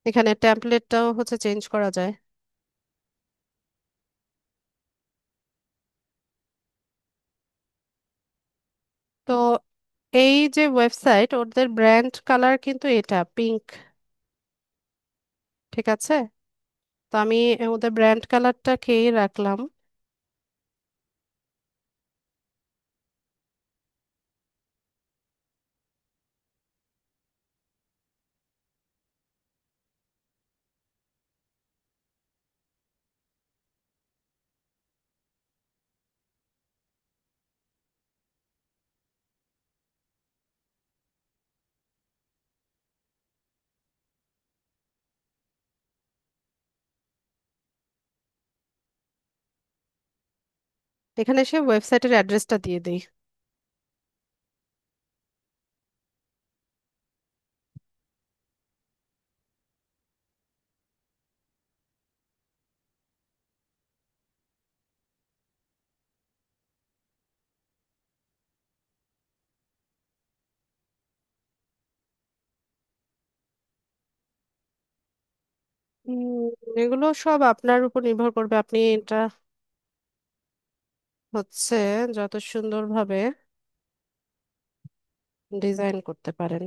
এখানে টেমপ্লেটটাও হচ্ছে চেঞ্জ করা যায়। তো এই যে ওয়েবসাইট, ওদের ব্র্যান্ড কালার কিন্তু এটা পিঙ্ক। ঠিক আছে, তো আমি ওদের ব্র্যান্ড কালারটাকেই রাখলাম। এখানে এসে ওয়েবসাইটের অ্যাড্রেসটা দিয়ে দিই। এগুলো সব আপনার উপর নির্ভর করবে, আপনি এটা হচ্ছে যত সুন্দরভাবে ডিজাইন করতে পারেন।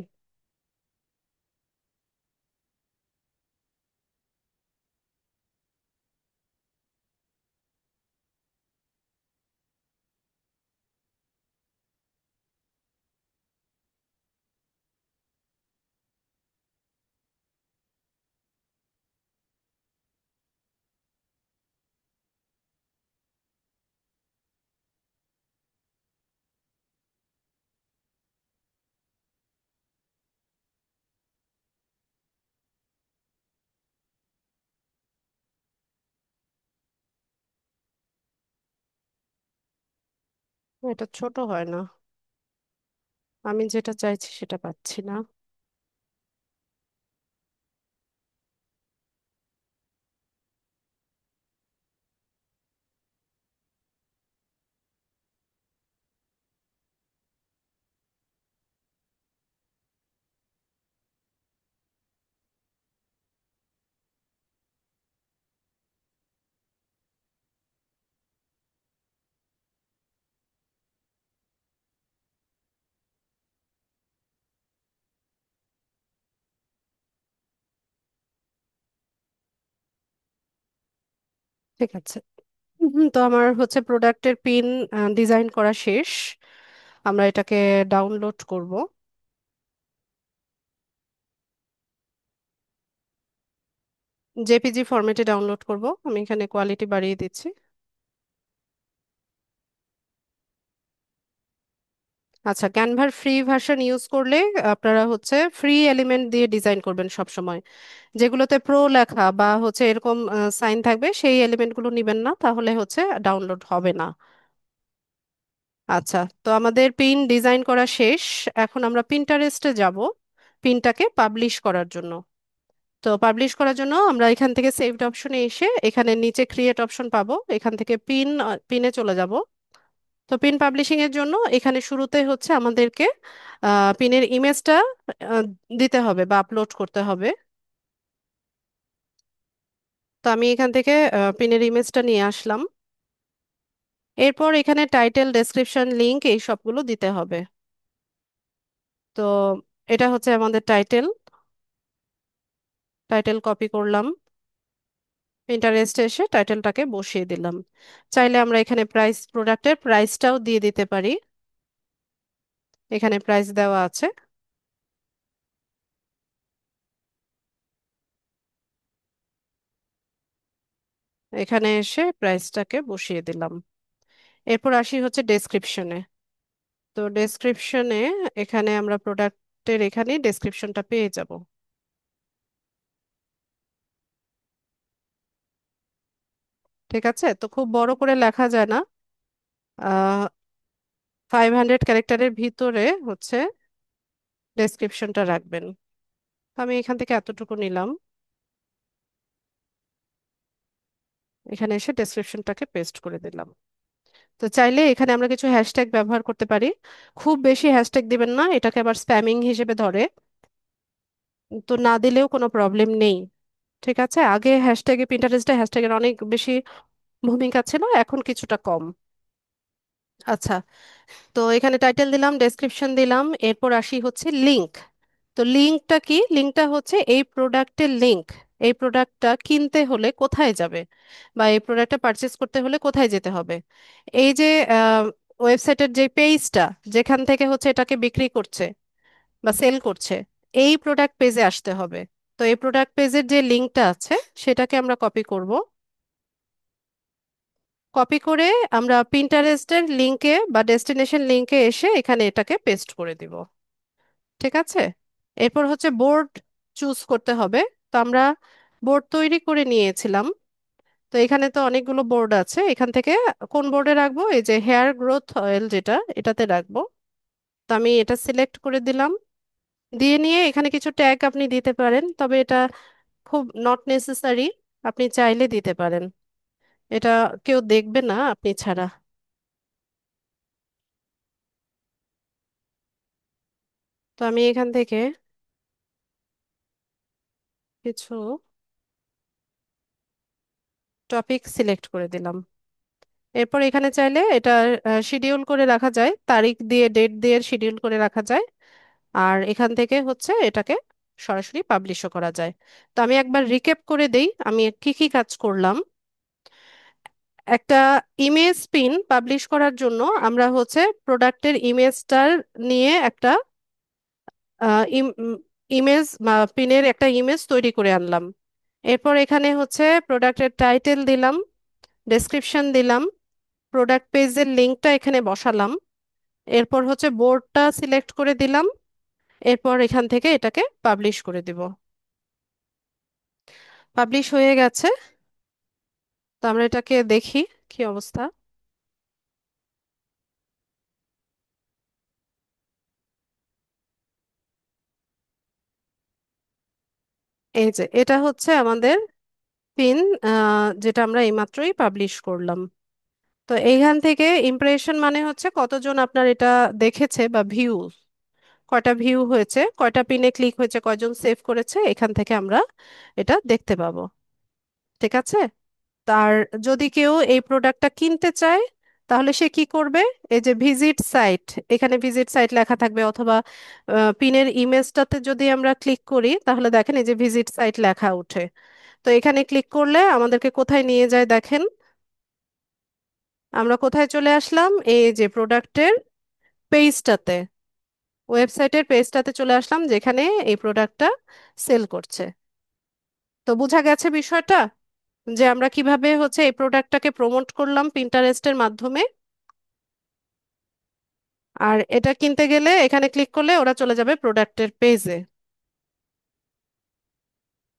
এটা ছোট হয় না, আমি যেটা চাইছি সেটা পাচ্ছি না। ঠিক আছে। তো আমার হচ্ছে প্রোডাক্টের পিন ডিজাইন করা শেষ। আমরা এটাকে ডাউনলোড করব। জেপিজি ফরম্যাটে ডাউনলোড করব, আমি এখানে কোয়ালিটি বাড়িয়ে দিচ্ছি। আচ্ছা, ক্যানভার ফ্রি ভার্সন ইউজ করলে আপনারা হচ্ছে ফ্রি এলিমেন্ট দিয়ে ডিজাইন করবেন সব সময়। যেগুলোতে প্রো লেখা বা হচ্ছে এরকম সাইন থাকবে সেই এলিমেন্টগুলো নিবেন না, তাহলে হচ্ছে ডাউনলোড হবে না। আচ্ছা, তো আমাদের পিন ডিজাইন করা শেষ। এখন আমরা পিন্টারেস্টে যাব পিনটাকে পাবলিশ করার জন্য। তো পাবলিশ করার জন্য আমরা এখান থেকে সেভড অপশনে এসে এখানে নিচে ক্রিয়েট অপশন পাবো, এখান থেকে পিনে চলে যাব। তো পিন পাবলিশিং এর জন্য এখানে শুরুতে হচ্ছে আমাদেরকে পিনের ইমেজটা দিতে হবে বা আপলোড করতে হবে। তো আমি এখান থেকে পিনের ইমেজটা নিয়ে আসলাম। এরপর এখানে টাইটেল, ডেসক্রিপশন, লিংক এই সবগুলো দিতে হবে। তো এটা হচ্ছে আমাদের টাইটেল। টাইটেল কপি করলাম, ইন্টারেস্টে এসে টাইটেলটাকে বসিয়ে দিলাম। চাইলে আমরা এখানে প্রাইস, প্রোডাক্টের প্রাইসটাও দিয়ে দিতে পারি। এখানে প্রাইস দেওয়া আছে। এখানে এসে প্রাইসটাকে বসিয়ে দিলাম। এরপর আসি হচ্ছে ডেসক্রিপশনে। তো ডেসক্রিপশনে এখানে আমরা প্রোডাক্টের এখানে ডেসক্রিপশনটা পেয়ে যাব। ঠিক আছে, তো খুব বড় করে লেখা যায় না, 500 ক্যারেক্টারের ভিতরে হচ্ছে ডেসক্রিপশনটা রাখবেন। তো আমি এখান থেকে এতটুকু নিলাম, এখানে এসে ডেসক্রিপশনটাকে পেস্ট করে দিলাম। তো চাইলে এখানে আমরা কিছু হ্যাশট্যাগ ব্যবহার করতে পারি। খুব বেশি হ্যাশট্যাগ দিবেন না, এটাকে আবার স্প্যামিং হিসেবে ধরে। তো না দিলেও কোনো প্রবলেম নেই। ঠিক আছে, আগে হ্যাশট্যাগে, পিন্টারেস্টে হ্যাশট্যাগের অনেক বেশি ভূমিকা ছিল, এখন কিছুটা কম। আচ্ছা, তো এখানে টাইটেল দিলাম, ডেসক্রিপশন দিলাম, এরপর আসি হচ্ছে লিংক। তো লিংকটা কি? লিংকটা হচ্ছে এই প্রোডাক্টের লিংক। এই প্রোডাক্টটা কিনতে হলে কোথায় যাবে বা এই প্রোডাক্টটা পারচেস করতে হলে কোথায় যেতে হবে। এই যে ওয়েবসাইটের যে পেজটা, যেখান থেকে হচ্ছে এটাকে বিক্রি করছে বা সেল করছে, এই প্রোডাক্ট পেজে আসতে হবে। তো এই প্রোডাক্ট পেজের যে লিংকটা আছে সেটাকে আমরা কপি করব। কপি করে আমরা পিন্টারেস্টের লিংকে বা ডেস্টিনেশন লিংকে এসে এখানে এটাকে পেস্ট করে দিব। ঠিক আছে, এরপর হচ্ছে বোর্ড চুজ করতে হবে। তো আমরা বোর্ড তৈরি করে নিয়েছিলাম। তো এখানে তো অনেকগুলো বোর্ড আছে, এখান থেকে কোন বোর্ডে রাখবো? এই যে হেয়ার গ্রোথ অয়েল, যেটা এটাতে রাখবো। তো আমি এটা সিলেক্ট করে দিলাম। দিয়ে নিয়ে এখানে কিছু ট্যাগ আপনি দিতে পারেন, তবে এটা খুব নট নেসেসারি, আপনি চাইলে দিতে পারেন। এটা কেউ দেখবে না আপনি ছাড়া। তো আমি এখান থেকে কিছু টপিক সিলেক্ট করে দিলাম। এরপর এখানে চাইলে এটা শিডিউল করে রাখা যায়, তারিখ দিয়ে ডেট দিয়ে শিডিউল করে রাখা যায়। আর এখান থেকে হচ্ছে এটাকে সরাসরি পাবলিশও করা যায়। তো আমি একবার রিক্যাপ করে দেই আমি কি কি কাজ করলাম। একটা ইমেজ পিন পাবলিশ করার জন্য আমরা হচ্ছে প্রোডাক্টের ইমেজটার নিয়ে একটা ইমেজ বা পিনের একটা ইমেজ তৈরি করে আনলাম। এরপর এখানে হচ্ছে প্রোডাক্টের টাইটেল দিলাম, ডেসক্রিপশন দিলাম, প্রোডাক্ট পেজের লিঙ্কটা এখানে বসালাম। এরপর হচ্ছে বোর্ডটা সিলেক্ট করে দিলাম। এরপর এখান থেকে এটাকে পাবলিশ করে দিব। পাবলিশ হয়ে গেছে। তো আমরা এটাকে দেখি কি অবস্থা। এই যে এটা হচ্ছে আমাদের পিন, যেটা আমরা এইমাত্রই পাবলিশ করলাম। তো এইখান থেকে ইমপ্রেশন মানে হচ্ছে কতজন আপনার এটা দেখেছে, বা ভিউ, কয়টা ভিউ হয়েছে, কয়টা পিনে ক্লিক হয়েছে, কয়জন সেভ করেছে, এখান থেকে আমরা এটা দেখতে পাবো। ঠিক আছে। তার যদি কেউ এই প্রোডাক্টটা কিনতে চায়, তাহলে সে কি করবে? এই যে ভিজিট সাইট, এখানে ভিজিট সাইট লেখা থাকবে, অথবা পিনের ইমেজটাতে যদি আমরা ক্লিক করি তাহলে দেখেন এই যে ভিজিট সাইট লেখা উঠে। তো এখানে ক্লিক করলে আমাদেরকে কোথায় নিয়ে যায় দেখেন। আমরা কোথায় চলে আসলাম? এই যে প্রোডাক্টের পেজটাতে, ওয়েবসাইটের পেজটাতে চলে আসলাম, যেখানে এই প্রোডাক্টটা সেল করছে। তো বোঝা গেছে বিষয়টা, যে আমরা কিভাবে হচ্ছে এই প্রোডাক্টটাকে প্রমোট করলাম পিন্টারেস্টের মাধ্যমে। আর এটা কিনতে গেলে এখানে ক্লিক করলে ওরা চলে যাবে প্রোডাক্টের পেজে।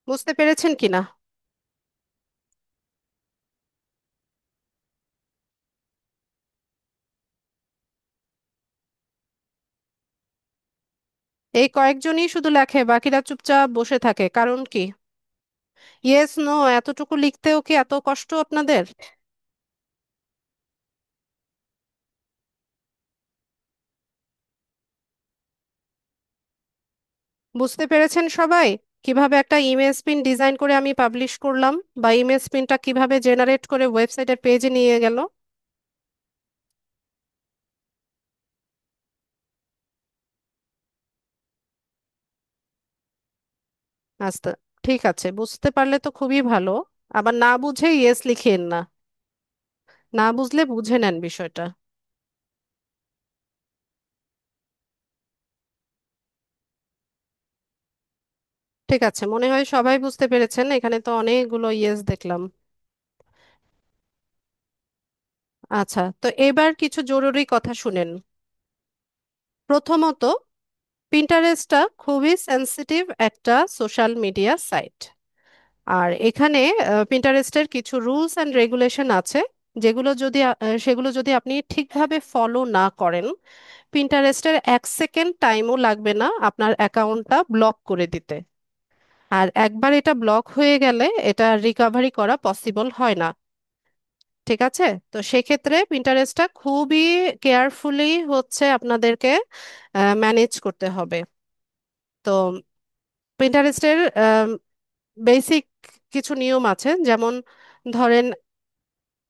বুঝতে পেরেছেন কিনা? এই কয়েকজনই শুধু লেখে, বাকিরা চুপচাপ বসে থাকে, কারণ কি? ইয়েস নো এতটুকু লিখতেও কি এত কষ্ট আপনাদের? বুঝতে পেরেছেন সবাই কিভাবে একটা ইমেজ পিন ডিজাইন করে আমি পাবলিশ করলাম, বা ইমেজ পিনটা কিভাবে জেনারেট করে ওয়েবসাইটের পেজে নিয়ে গেল? আচ্ছা, ঠিক আছে, বুঝতে পারলে তো খুবই ভালো। আবার না বুঝে ইয়েস লিখেন না, না বুঝলে বুঝে নেন বিষয়টা। ঠিক আছে, মনে হয় সবাই বুঝতে পেরেছেন, এখানে তো অনেকগুলো ইয়েস দেখলাম। আচ্ছা, তো এবার কিছু জরুরি কথা শুনেন। প্রথমত, পিন্টারেস্টটা খুবই সেনসিটিভ একটা সোশ্যাল মিডিয়া সাইট। আর এখানে পিন্টারেস্টের কিছু রুলস অ্যান্ড রেগুলেশন আছে, সেগুলো যদি আপনি ঠিকভাবে ফলো না করেন, পিন্টারেস্টের 1 সেকেন্ড টাইমও লাগবে না আপনার অ্যাকাউন্টটা ব্লক করে দিতে। আর একবার এটা ব্লক হয়ে গেলে এটা রিকভারি করা পসিবল হয় না। ঠিক আছে। তো সেক্ষেত্রে পিন্টারেস্টটা খুবই কেয়ারফুলি হচ্ছে আপনাদেরকে ম্যানেজ করতে হবে। তো পিন্টারেস্টের বেসিক কিছু নিয়ম আছে, যেমন ধরেন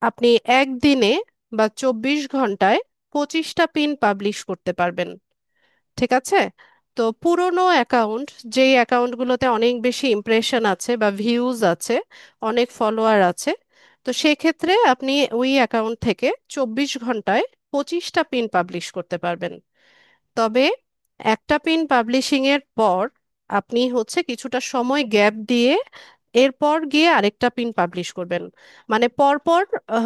আপনি একদিনে বা 24 ঘন্টায় 25টা পিন পাবলিশ করতে পারবেন। ঠিক আছে। তো পুরনো অ্যাকাউন্ট, যেই অ্যাকাউন্টগুলোতে অনেক বেশি ইমপ্রেশন আছে বা ভিউজ আছে, অনেক ফলোয়ার আছে, তো সেক্ষেত্রে আপনি ওই অ্যাকাউন্ট থেকে 24 ঘন্টায় 25টা পিন পাবলিশ করতে পারবেন। তবে একটা পিন পাবলিশিং এর পর আপনি হচ্ছে কিছুটা সময় গ্যাপ দিয়ে এরপর গিয়ে আরেকটা পিন পাবলিশ করবেন। মানে পর পর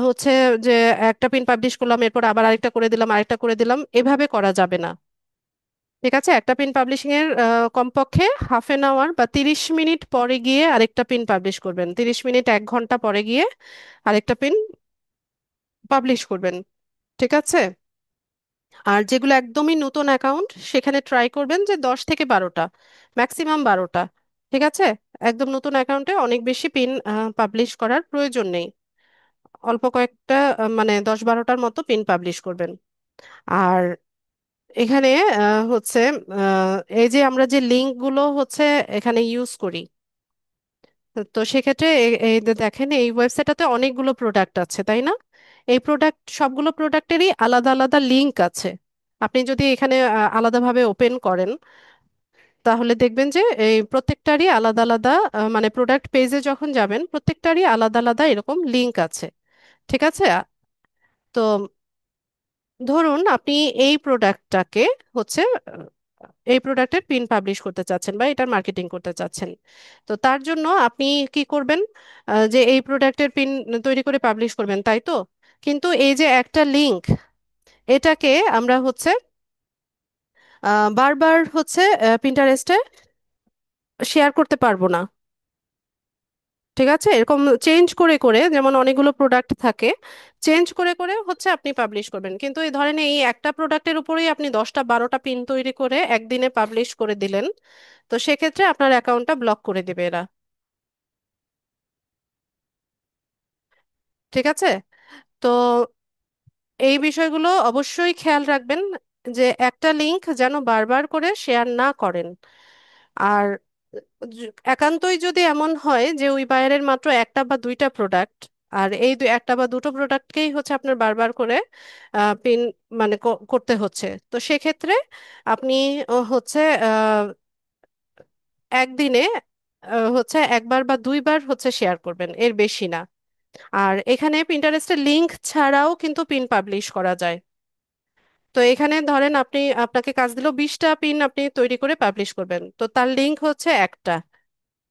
হচ্ছে যে একটা পিন পাবলিশ করলাম, এরপর আবার আরেকটা করে দিলাম, আরেকটা করে দিলাম, এভাবে করা যাবে না। ঠিক আছে, একটা পিন পাবলিশিং এর কমপক্ষে ½ বা 30 মিনিট পরে গিয়ে আরেকটা পিন পাবলিশ করবেন, 30 মিনিট 1 ঘন্টা পরে গিয়ে আরেকটা পিন পাবলিশ করবেন। ঠিক আছে। আর যেগুলো একদমই নতুন অ্যাকাউন্ট সেখানে ট্রাই করবেন যে 10 থেকে 12টা, ম্যাক্সিমাম 12টা। ঠিক আছে। একদম নতুন অ্যাকাউন্টে অনেক বেশি পিন পাবলিশ করার প্রয়োজন নেই। অল্প কয়েকটা মানে 10-12টার মতো পিন পাবলিশ করবেন। আর এখানে হচ্ছে এই যে আমরা যে লিঙ্কগুলো হচ্ছে এখানে ইউজ করি, তো সেক্ষেত্রে এই যে দেখেন এই ওয়েবসাইটটাতে অনেকগুলো প্রোডাক্ট আছে, তাই না? এই প্রোডাক্ট সবগুলো প্রোডাক্টেরই আলাদা আলাদা লিঙ্ক আছে। আপনি যদি এখানে আলাদাভাবে ওপেন করেন তাহলে দেখবেন যে এই প্রত্যেকটারই আলাদা আলাদা মানে প্রোডাক্ট পেজে যখন যাবেন প্রত্যেকটারই আলাদা আলাদা এরকম লিঙ্ক আছে। ঠিক আছে। তো ধরুন আপনি এই প্রোডাক্টটাকে হচ্ছে এই প্রোডাক্টের পিন পাবলিশ করতে চাচ্ছেন বা এটার মার্কেটিং করতে চাচ্ছেন। তো তার জন্য আপনি কি করবেন, যে এই প্রোডাক্টের পিন তৈরি করে পাবলিশ করবেন, তাই তো? কিন্তু এই যে একটা লিংক, এটাকে আমরা হচ্ছে বারবার হচ্ছে পিন্টারেস্টে শেয়ার করতে পারবো না। ঠিক আছে। এরকম চেঞ্জ করে করে, যেমন অনেকগুলো প্রোডাক্ট থাকে, চেঞ্জ করে করে হচ্ছে আপনি পাবলিশ করবেন, কিন্তু এই ধরেন এই একটা প্রোডাক্টের উপরেই আপনি 10টা 12টা পিন তৈরি করে একদিনে পাবলিশ করে দিলেন, তো সেক্ষেত্রে আপনার অ্যাকাউন্টটা ব্লক করে দিবে এরা। ঠিক আছে। তো এই বিষয়গুলো অবশ্যই খেয়াল রাখবেন যে একটা লিংক যেন বারবার করে শেয়ার না করেন। আর একান্তই যদি এমন হয় যে ওই বায়ারের মাত্র একটা বা দুইটা প্রোডাক্ট, আর এই একটা বা দুটো প্রোডাক্টকেই হচ্ছে আপনার বারবার করে পিন মানে করতে হচ্ছে, তো সেক্ষেত্রে আপনি হচ্ছে একদিনে হচ্ছে একবার বা দুইবার হচ্ছে শেয়ার করবেন, এর বেশি না। আর এখানে পিন্টারেস্টের লিংক ছাড়াও কিন্তু পিন পাবলিশ করা যায়। তো এখানে ধরেন আপনাকে কাজ দিল 20টা পিন আপনি তৈরি করে পাবলিশ করবেন, তো তার লিংক হচ্ছে একটা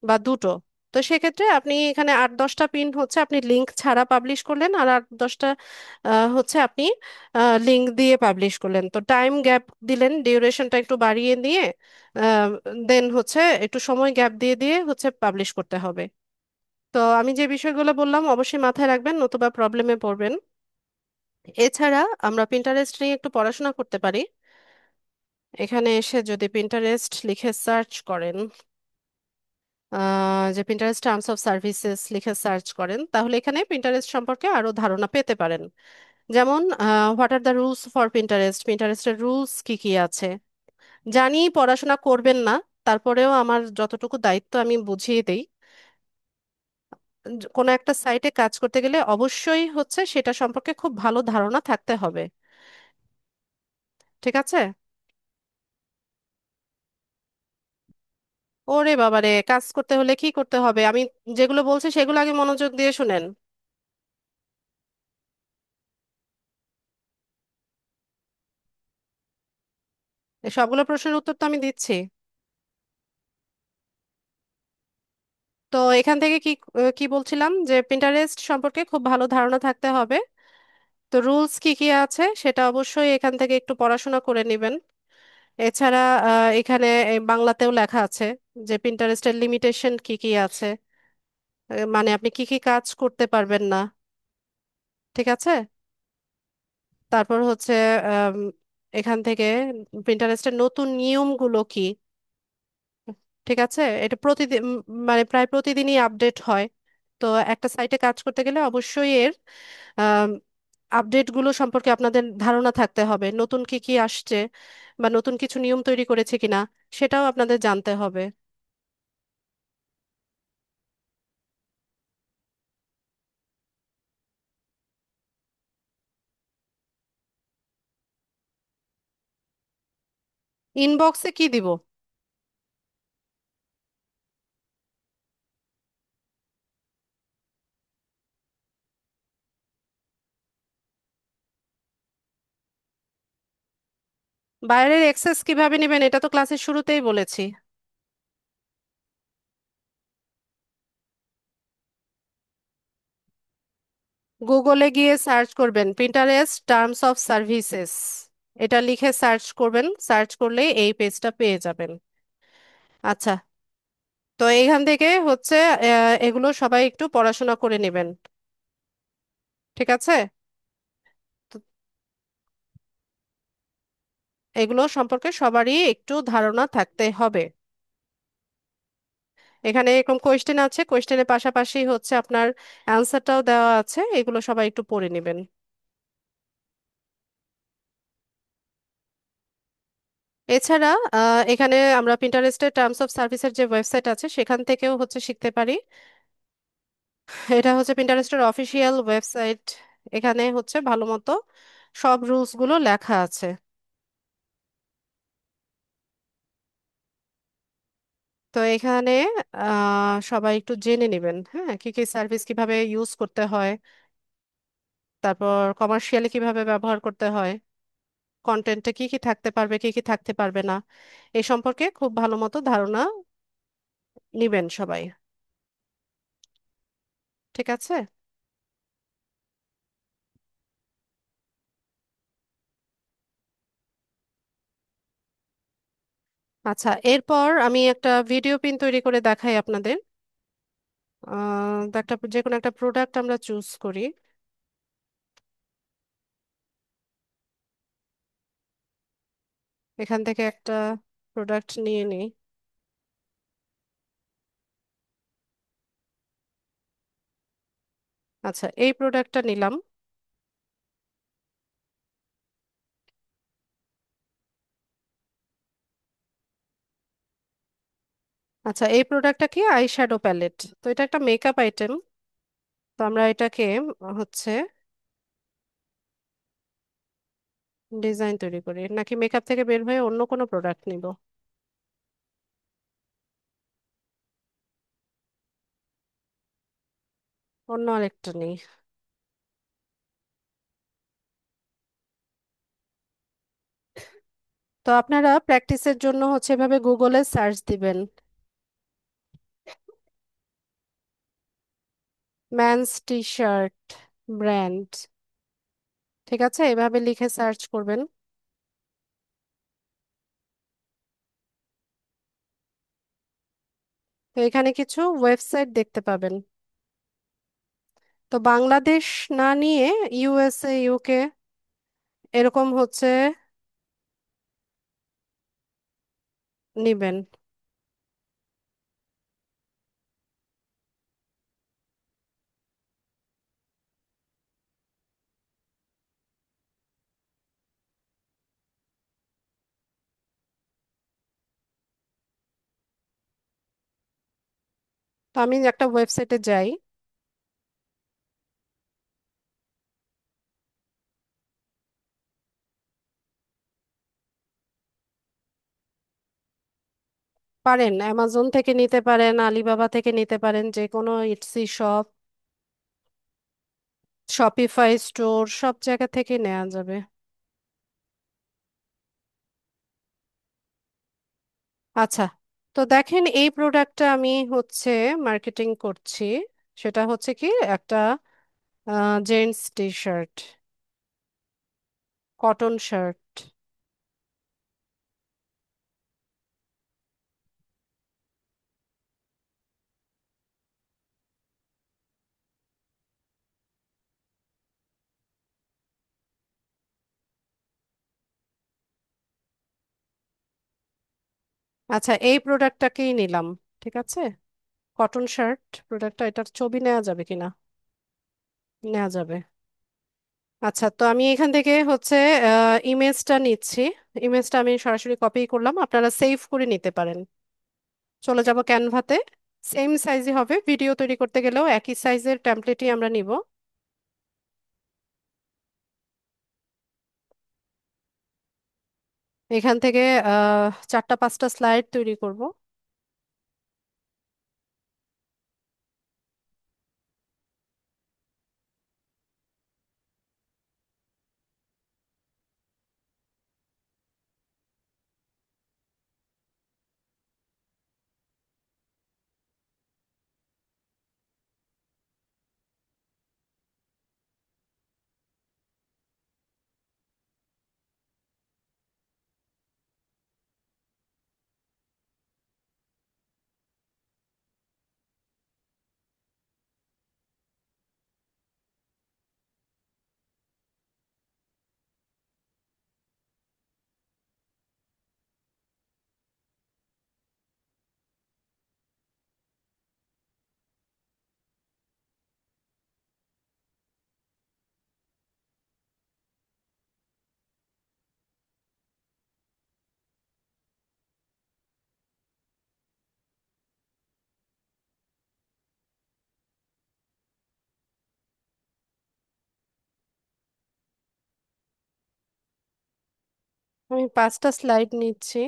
বা দুটো। তো সেক্ষেত্রে আপনি এখানে 8-10টা পিন হচ্ছে আপনি লিংক ছাড়া পাবলিশ করলেন, আর 8-10টা হচ্ছে আপনি লিংক দিয়ে পাবলিশ করলেন। তো টাইম গ্যাপ দিলেন, ডিউরেশনটা একটু বাড়িয়ে দিয়ে দেন হচ্ছে একটু সময় গ্যাপ দিয়ে দিয়ে হচ্ছে পাবলিশ করতে হবে। তো আমি যে বিষয়গুলো বললাম অবশ্যই মাথায় রাখবেন, নতুবা প্রবলেমে পড়বেন। এছাড়া আমরা পিন্টারেস্ট নিয়ে একটু পড়াশোনা করতে পারি। এখানে এসে যদি পিন্টারেস্ট লিখে সার্চ করেন, যে পিন্টারেস্ট টার্মস অফ সার্ভিসেস লিখে সার্চ করেন, তাহলে এখানে পিন্টারেস্ট সম্পর্কে আরো ধারণা পেতে পারেন। যেমন what are the rules for Pinterest, পিন্টারেস্টের রুলস কি কি আছে। জানি পড়াশোনা করবেন না, তারপরেও আমার যতটুকু দায়িত্ব আমি বুঝিয়ে দেই। কোনো একটা সাইটে কাজ করতে গেলে অবশ্যই হচ্ছে সেটা সম্পর্কে খুব ভালো ধারণা থাকতে হবে। ঠিক আছে। ওরে বাবারে, কাজ করতে হলে কি করতে হবে আমি যেগুলো বলছি সেগুলো আগে মনোযোগ দিয়ে শুনেন। এই সবগুলো প্রশ্নের উত্তর তো আমি দিচ্ছি। তো এখান থেকে কি কি বলছিলাম, যে পিন্টারেস্ট সম্পর্কে খুব ভালো ধারণা থাকতে হবে। তো রুলস কি কি আছে সেটা অবশ্যই এখান থেকে একটু পড়াশোনা করে নেবেন। এছাড়া এখানে এই বাংলাতেও লেখা আছে যে পিন্টারেস্টের লিমিটেশন কি কি আছে, মানে আপনি কি কি কাজ করতে পারবেন না। ঠিক আছে। তারপর হচ্ছে আম, এখান থেকে পিন্টারেস্টের নতুন নিয়মগুলো কি। ঠিক আছে। এটা প্রতিদিন মানে প্রায় প্রতিদিনই আপডেট হয়। তো একটা সাইটে কাজ করতে গেলে অবশ্যই এর আপডেটগুলো সম্পর্কে আপনাদের ধারণা থাকতে হবে, নতুন কি কি আসছে বা নতুন কিছু নিয়ম তৈরি করেছে কিনা সেটাও আপনাদের জানতে হবে। ইনবক্সে কি দিব? বাইরের অ্যাক্সেস কিভাবে নেবেন এটা তো ক্লাসের শুরুতেই বলেছি। গুগলে গিয়ে সার্চ করবেন পিন্টারেস্ট টার্মস অফ সার্ভিসেস, এটা লিখে সার্চ করবেন, সার্চ করলেই এই পেজটা পেয়ে যাবেন। আচ্ছা, তো এইখান থেকে হচ্ছে এগুলো সবাই একটু পড়াশোনা করে নেবেন, ঠিক আছে? তো এগুলো সম্পর্কে সবারই একটু ধারণা থাকতে হবে। এখানে এরকম কোয়েশ্চেন আছে, কোয়েশ্চেনের পাশাপাশি হচ্ছে আপনার অ্যান্সারটাও দেওয়া আছে, এগুলো সবাই একটু পড়ে নেবেন। এছাড়া এখানে আমরা পিন্টারেস্টের টার্মস অফ সার্ভিসের যে ওয়েবসাইট আছে সেখান থেকেও হচ্ছে শিখতে পারি। এটা হচ্ছে পিন্টারেস্টের অফিসিয়াল ওয়েবসাইট। এখানে হচ্ছে ভালো মতো সব রুলস গুলো লেখা আছে। তো এখানে সবাই একটু জেনে নেবেন, হ্যাঁ, কি কি সার্ভিস কিভাবে ইউজ করতে হয়, তারপর কমার্শিয়ালি কিভাবে ব্যবহার করতে হয়, কন্টেন্টে কি কি থাকতে পারবে কি কি থাকতে পারবে না, এই সম্পর্কে খুব ভালো মতো ধারণা নিবেন সবাই, ঠিক আছে? আচ্ছা, এরপর আমি একটা ভিডিও পিন তৈরি করে দেখাই আপনাদের। একটা যে কোনো একটা প্রোডাক্ট আমরা চুজ করি, এখান থেকে একটা প্রোডাক্ট নিয়ে নিই। আচ্ছা, এই প্রোডাক্টটা নিলাম। আচ্ছা, এই প্রোডাক্টটা কি আই শ্যাডো প্যালেট, তো এটা একটা মেকআপ আইটেম। তো আমরা এটাকে হচ্ছে ডিজাইন তৈরি করি নাকি মেকআপ থেকে বের হয়ে অন্য কোনো প্রোডাক্ট নিব? অন্য আরেকটা নেই। তো আপনারা প্র্যাকটিসের জন্য হচ্ছে এভাবে গুগলে সার্চ দিবেন, ম্যানস টি শার্ট ব্র্যান্ড, ঠিক আছে? এভাবে লিখে সার্চ করবেন। তো এখানে কিছু ওয়েবসাইট দেখতে পাবেন। তো বাংলাদেশ না নিয়ে ইউএসএ, ইউকে এরকম হচ্ছে নিবেন। তো আমি একটা ওয়েবসাইটে যাই। পারেন অ্যামাজন থেকে নিতে পারেন, আলিবাবা থেকে নিতে পারেন, যে কোনো ইটসি শপ, শপিফাই স্টোর, সব জায়গা থেকে নেওয়া যাবে। আচ্ছা, তো দেখেন এই প্রোডাক্টটা আমি হচ্ছে মার্কেটিং করছি। সেটা হচ্ছে কি একটা gents T shirt, cotton shirt. আচ্ছা, এই প্রোডাক্টটাকেই নিলাম, ঠিক আছে? কটন শার্ট প্রোডাক্টটা, এটার ছবি নেওয়া যাবে কিনা? নেওয়া যাবে। আচ্ছা, তো আমি এখান থেকে হচ্ছে ইমেজটা নিচ্ছি। ইমেজটা আমি সরাসরি কপি করলাম, আপনারা সেভ করে নিতে পারেন। চলে যাব ক্যানভাতে। সেম সাইজই হবে, ভিডিও তৈরি করতে গেলেও একই সাইজের টেমপ্লেটই আমরা নিব। এখান থেকে 4টা 5টা স্লাইড তৈরি করব। আমি 5টা স্লাইড নিচ্ছি।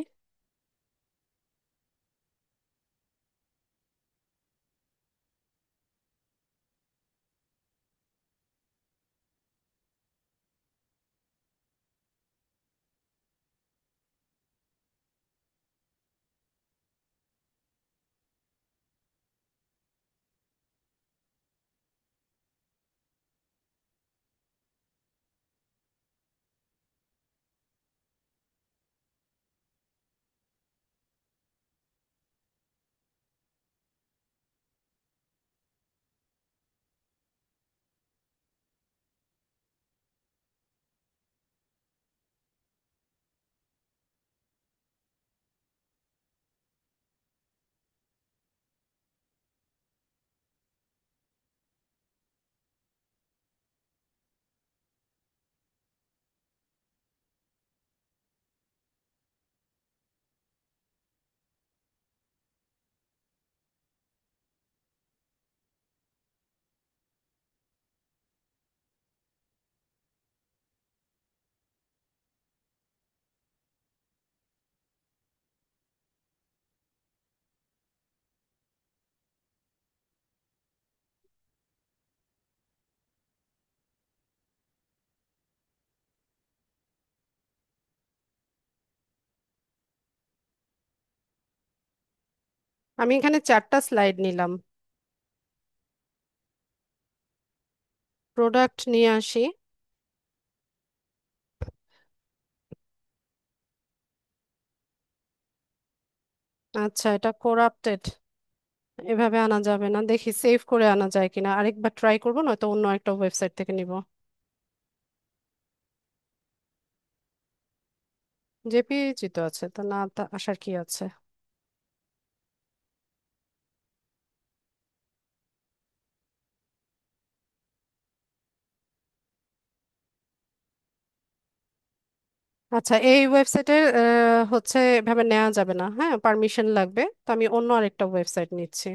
আমি এখানে 4টা স্লাইড নিলাম। প্রোডাক্ট নিয়ে আসি। আচ্ছা, এটা করাপ্টেড, এভাবে আনা যাবে না। দেখি সেভ করে আনা যায় কিনা, আরেকবার ট্রাই করবো, নয়তো অন্য একটা ওয়েবসাইট থেকে নিব। জেপিইজি তো আছে, তো না আসার কি আছে। আচ্ছা, এই ওয়েবসাইটের হচ্ছে এভাবে নেওয়া যাবে না, হ্যাঁ, পারমিশন লাগবে। তো আমি অন্য আরেকটা ওয়েবসাইট নিচ্ছি।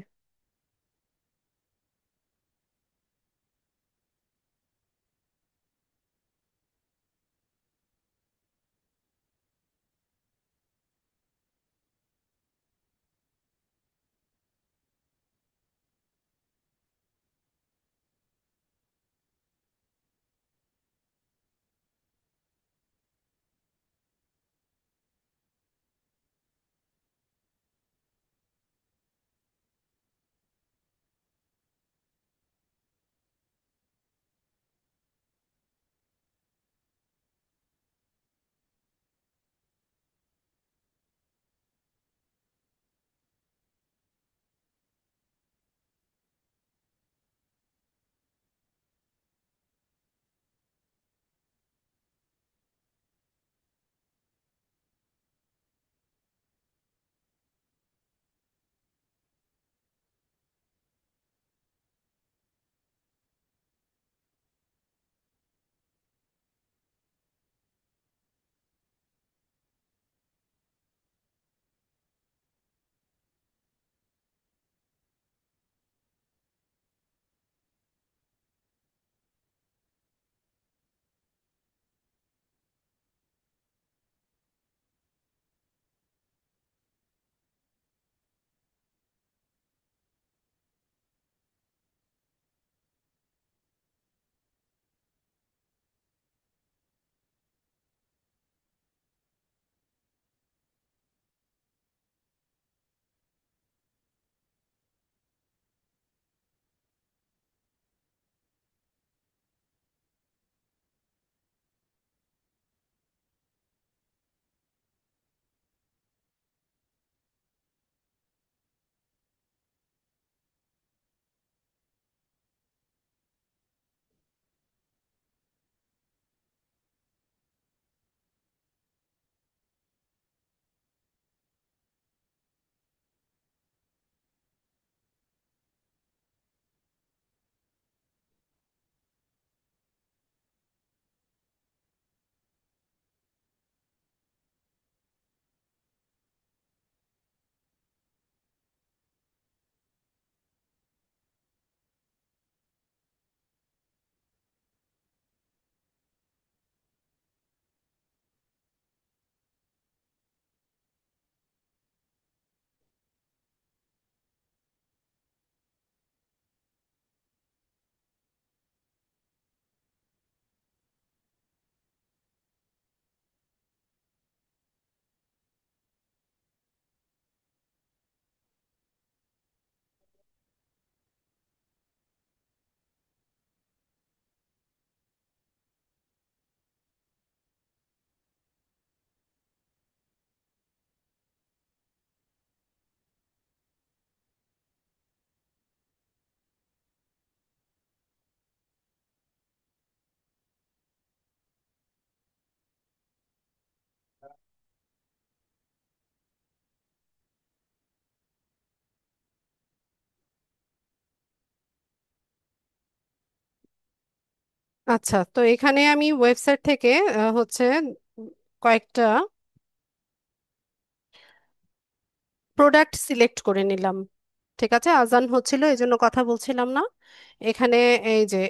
আচ্ছা, তো এখানে আমি ওয়েবসাইট থেকে হচ্ছে কয়েকটা প্রোডাক্ট সিলেক্ট করে নিলাম। ঠিক আছে, আজান হচ্ছিল এই জন্য কথা বলছিলাম না। এখানে এই যে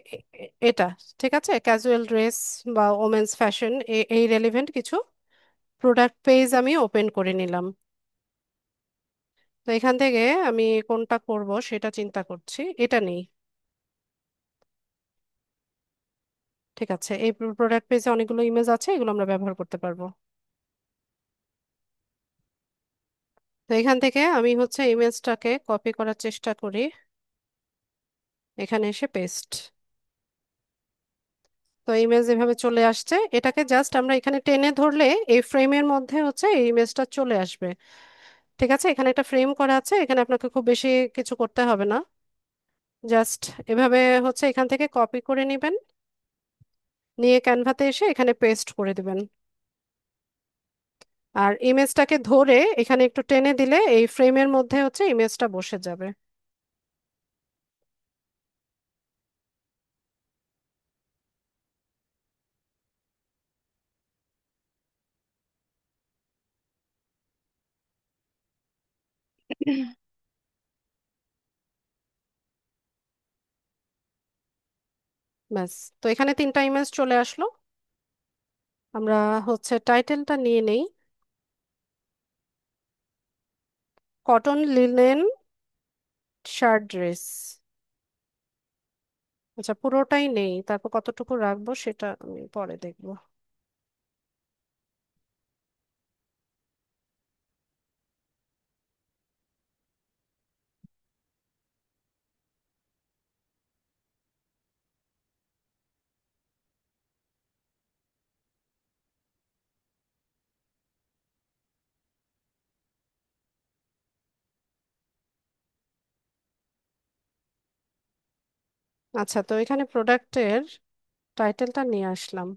এটা, ঠিক আছে, ক্যাজুয়াল ড্রেস বা ওমেন্স ফ্যাশন, এই রেলিভেন্ট কিছু প্রোডাক্ট পেজ আমি ওপেন করে নিলাম। তো এখান থেকে আমি কোনটা করব সেটা চিন্তা করছি। এটা নেই, ঠিক আছে, এই প্রোডাক্ট পেজে অনেকগুলো ইমেজ আছে, এগুলো আমরা ব্যবহার করতে পারবো। তো এখান থেকে আমি হচ্ছে ইমেজটাকে কপি করার চেষ্টা করি, এখানে এসে পেস্ট। তো ইমেজ এভাবে চলে আসছে, এটাকে জাস্ট আমরা এখানে টেনে ধরলে এই ফ্রেমের মধ্যে হচ্ছে এই ইমেজটা চলে আসবে। ঠিক আছে, এখানে একটা ফ্রেম করা আছে, এখানে আপনাকে খুব বেশি কিছু করতে হবে না। জাস্ট এভাবে হচ্ছে এখান থেকে কপি করে নেবেন, নিয়ে ক্যানভাতে এসে এখানে পেস্ট করে দিবেন। আর ইমেজটাকে ধরে এখানে একটু টেনে দিলে এই ফ্রেমের মধ্যে হচ্ছে ইমেজটা বসে যাবে। ব্যাস, তো এখানে তিনটা ইমেজ চলে আসলো। আমরা হচ্ছে টাইটেলটা নিয়ে নেই, কটন লিনেন শার্ট ড্রেস। আচ্ছা, পুরোটাই নেই, তারপর কতটুকু রাখবো সেটা আমি পরে দেখবো। আচ্ছা, তো এখানে প্রোডাক্টের টাইটেলটা নিয়ে আসলাম।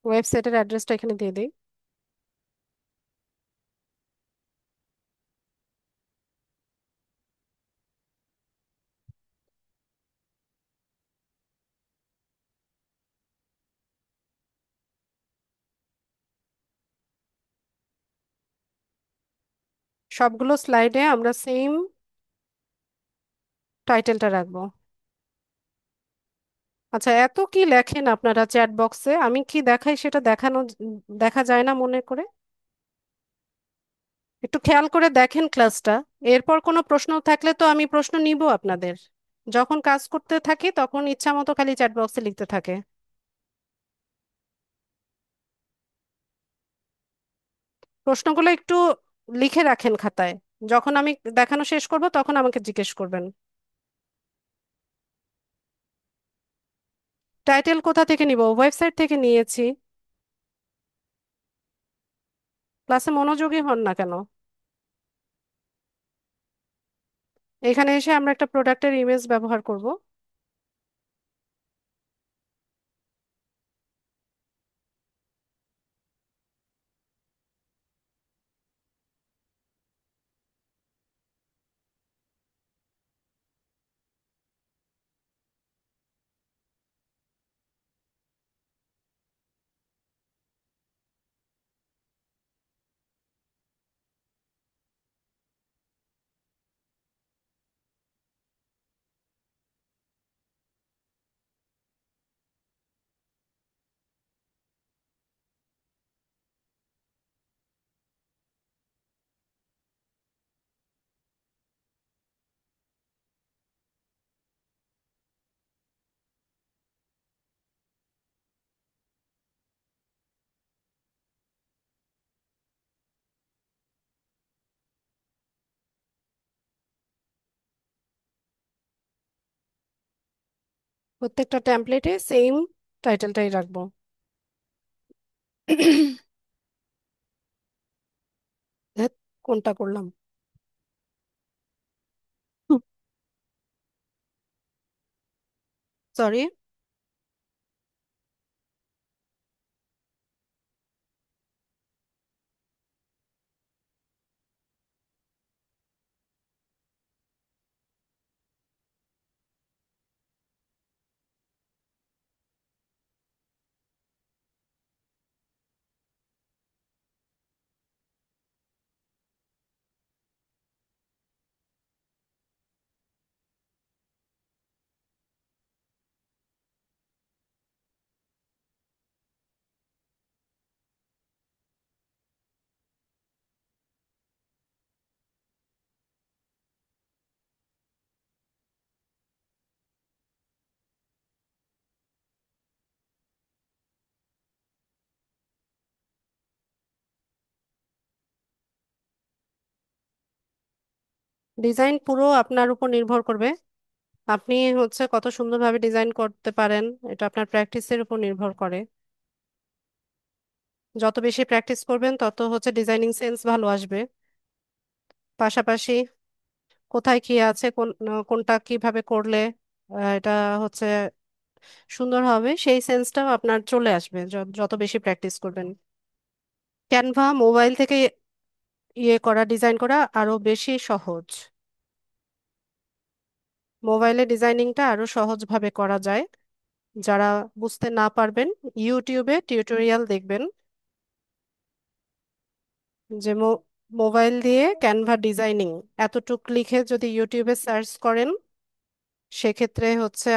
ওয়েবসাইটের অ্যাড্রেসটা এখানে দিয়ে দিই। সবগুলো স্লাইডে আমরা সেম টাইটেলটা রাখবো। আচ্ছা, এত কি লেখেন আপনারা চ্যাট বক্সে, আমি কি দেখাই সেটা দেখা যায় না মনে করে? একটু খেয়াল করে দেখেন ক্লাসটা। এরপর কোনো প্রশ্ন থাকলে তো আমি প্রশ্ন নিব আপনাদের। যখন কাজ করতে থাকি তখন ইচ্ছা মতো খালি চ্যাট বক্সে লিখতে থাকে। প্রশ্নগুলো একটু লিখে রাখেন খাতায়, যখন আমি দেখানো শেষ করব তখন আমাকে জিজ্ঞেস করবেন। টাইটেল কোথা থেকে নিব? ওয়েবসাইট থেকে নিয়েছি। ক্লাসে মনোযোগী হন না কেন? এখানে এসে আমরা একটা প্রোডাক্টের ইমেজ ব্যবহার করব। প্রত্যেকটা টেমপ্লেটে সেম টাইটেলটাই রাখবো। ধ্যাৎ, কোনটা করলাম? সরি। ডিজাইন পুরো আপনার উপর নির্ভর করবে। আপনি কত সুন্দরভাবে ডিজাইন করতে পারেন, এটা আপনার প্র্যাকটিসের উপর নির্ভর করে। যত বেশি প্র্যাকটিস করবেন তত ডিজাইনিং সেন্স ভালো আসবে। পাশাপাশি কোথায় কি আছে, কোনটা কিভাবে করলে এটা হচ্ছে সুন্দর হবে, সেই সেন্সটাও আপনার চলে আসবে যত বেশি প্র্যাকটিস করবেন। ক্যানভা মোবাইল থেকে করা, ডিজাইন করা আরো বেশি সহজ। মোবাইলে ডিজাইনিংটা আরো সহজভাবে করা যায়। যারা বুঝতে না পারবেন, ইউটিউবে টিউটোরিয়াল দেখবেন, যে মোবাইল দিয়ে ক্যানভা ডিজাইনিং এতটুক লিখে যদি ইউটিউবে সার্চ করেন, সেক্ষেত্রে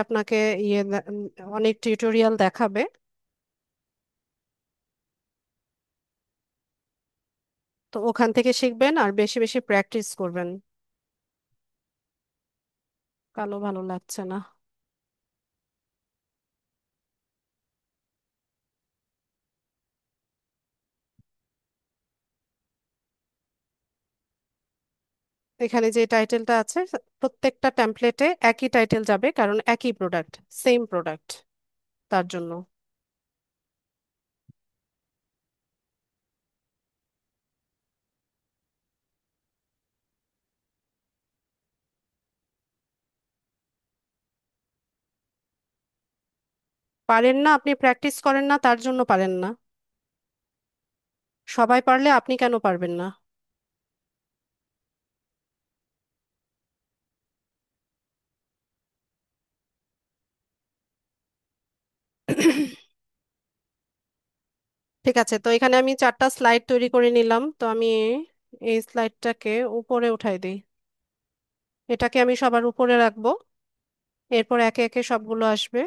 আপনাকে অনেক টিউটোরিয়াল দেখাবে। তো ওখান থেকে শিখবেন আর বেশি বেশি প্র্যাকটিস করবেন। কালো ভালো লাগছে না। এখানে যে টাইটেলটা আছে, প্রত্যেকটা টেমপ্লেটে একই টাইটেল যাবে, কারণ একই প্রোডাক্ট, সেম প্রোডাক্ট, তার জন্য। পারেন না, আপনি প্র্যাকটিস করেন না, তার জন্য পারেন না। সবাই পারলে আপনি কেন পারবেন না? ঠিক আছে, তো এখানে আমি 4টা স্লাইড তৈরি করে নিলাম। তো আমি এই স্লাইডটাকে উপরে উঠাই দিই। এটাকে আমি সবার উপরে রাখবো, এরপর একে একে সবগুলো আসবে।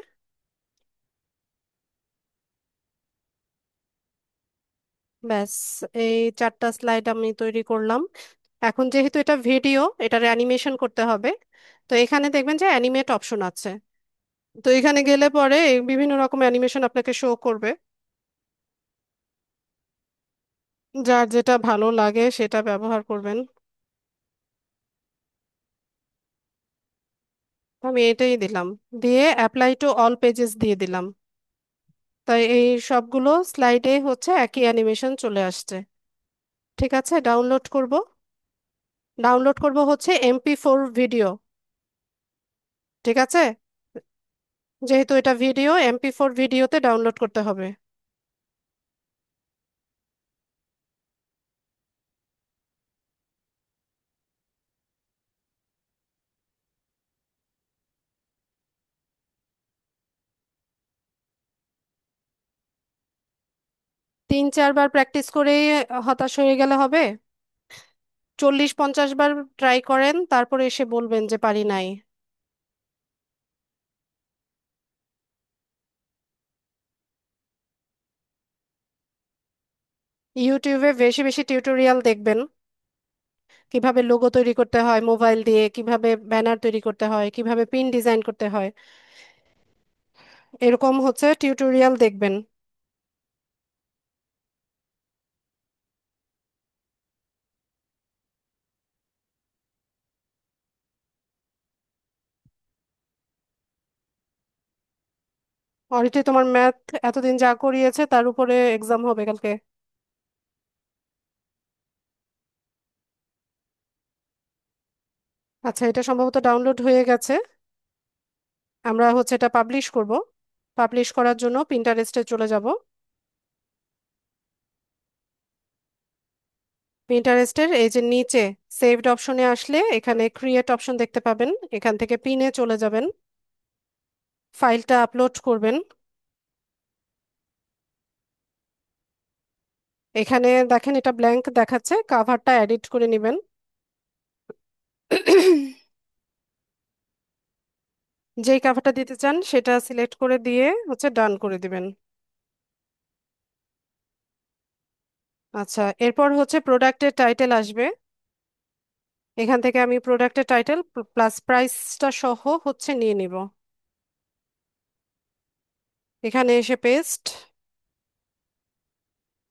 ব্যাস, এই 4টা স্লাইড আমি তৈরি করলাম। এখন যেহেতু এটা ভিডিও, এটার অ্যানিমেশন করতে হবে। তো এখানে দেখবেন যে অ্যানিমেট অপশন আছে। তো এখানে গেলে পরে এই বিভিন্ন রকম অ্যানিমেশন আপনাকে শো করবে। যার যেটা ভালো লাগে সেটা ব্যবহার করবেন। আমি এটাই দিলাম, দিয়ে অ্যাপ্লাই টু অল পেজেস দিয়ে দিলাম। তাই এই সবগুলো স্লাইডে একই অ্যানিমেশন চলে আসছে। ঠিক আছে, ডাউনলোড করব। ডাউনলোড করব MP4 ভিডিও। ঠিক আছে, যেহেতু এটা ভিডিও, MP4 ভিডিওতে ডাউনলোড করতে হবে। তিন চারবার প্র্যাকটিস করেই হতাশ হয়ে গেলে হবে? 40-50 বার ট্রাই করেন, তারপরে এসে বলবেন যে পারি নাই। ইউটিউবে বেশি বেশি টিউটোরিয়াল দেখবেন, কিভাবে লোগো তৈরি করতে হয় মোবাইল দিয়ে, কিভাবে ব্যানার তৈরি করতে হয়, কিভাবে পিন ডিজাইন করতে হয়, এরকম টিউটোরিয়াল দেখবেন। অলরেডি তোমার ম্যাথ এতদিন যা করিয়েছে তার উপরে এক্সাম হবে কালকে। আচ্ছা, এটা সম্ভবত ডাউনলোড হয়ে গেছে। আমরা এটা পাবলিশ করব। পাবলিশ করার জন্য পিন্টারেস্টে চলে যাব। পিন্টারেস্টের এই যে নিচে সেভড অপশনে আসলে এখানে ক্রিয়েট অপশন দেখতে পাবেন, এখান থেকে পিনে চলে যাবেন, ফাইলটা আপলোড করবেন। এখানে দেখেন এটা ব্ল্যাঙ্ক দেখাচ্ছে, কাভারটা এডিট করে নেবেন। যেই কাভারটা দিতে চান সেটা সিলেক্ট করে দিয়ে ডান করে দিবেন। আচ্ছা, এরপর প্রোডাক্টের টাইটেল আসবে। এখান থেকে আমি প্রোডাক্টের টাইটেল প্লাস প্রাইসটা সহ নিয়ে নিব। এখানে এসে পেস্ট,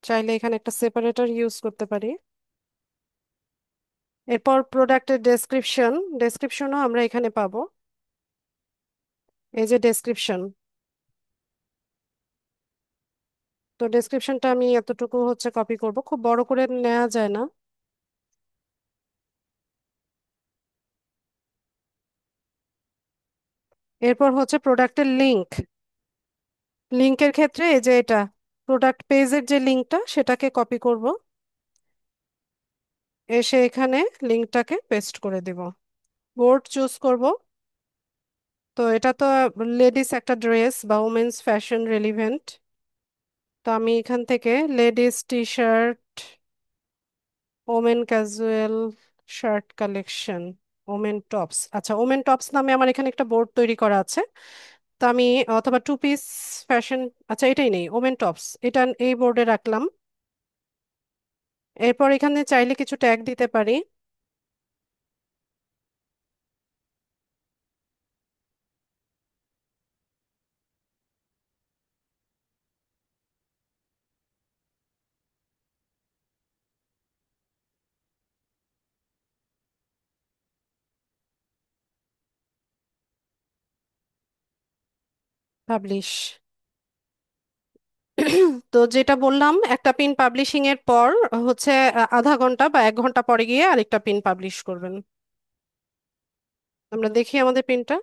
চাইলে এখানে একটা সেপারেটর ইউজ করতে পারি। এরপর প্রোডাক্টের ডেসক্রিপশনও আমরা এখানে পাবো। এই যে ডেসক্রিপশন, তো ডেসক্রিপশনটা আমি এতটুকু হচ্ছে কপি করব, খুব বড় করে নেওয়া যায় না। এরপর হচ্ছে প্রোডাক্টের লিংকের ক্ষেত্রে এই যে এটা প্রোডাক্ট পেজের যে লিংকটা সেটাকে কপি করব, এসে এখানে লিংকটাকে পেস্ট করে দিব। বোর্ড চুজ করব। তো এটা তো লেডিস একটা ড্রেস বা ওমেন্স ফ্যাশন রিলিভেন্ট, তো আমি এখান থেকে ladies T shirt, women casual shirt collection, women tops, আচ্ছা ওমেন টপস নামে আমার এখানে একটা বোর্ড তৈরি করা আছে। তো আমি অথবা টু পিস ফ্যাশন, আচ্ছা এটাই নেই, ওমেন টপস, এটা এই বোর্ডে রাখলাম। এরপর এখানে চাইলে কিছু ট্যাগ দিতে পারি। পাবলিশ। তো যেটা বললাম, একটা পিন পাবলিশিং এর পর হচ্ছে আধা ঘন্টা বা 1 ঘন্টা পরে গিয়ে আরেকটা পিন পাবলিশ করবেন। আমরা দেখি আমাদের পিনটা।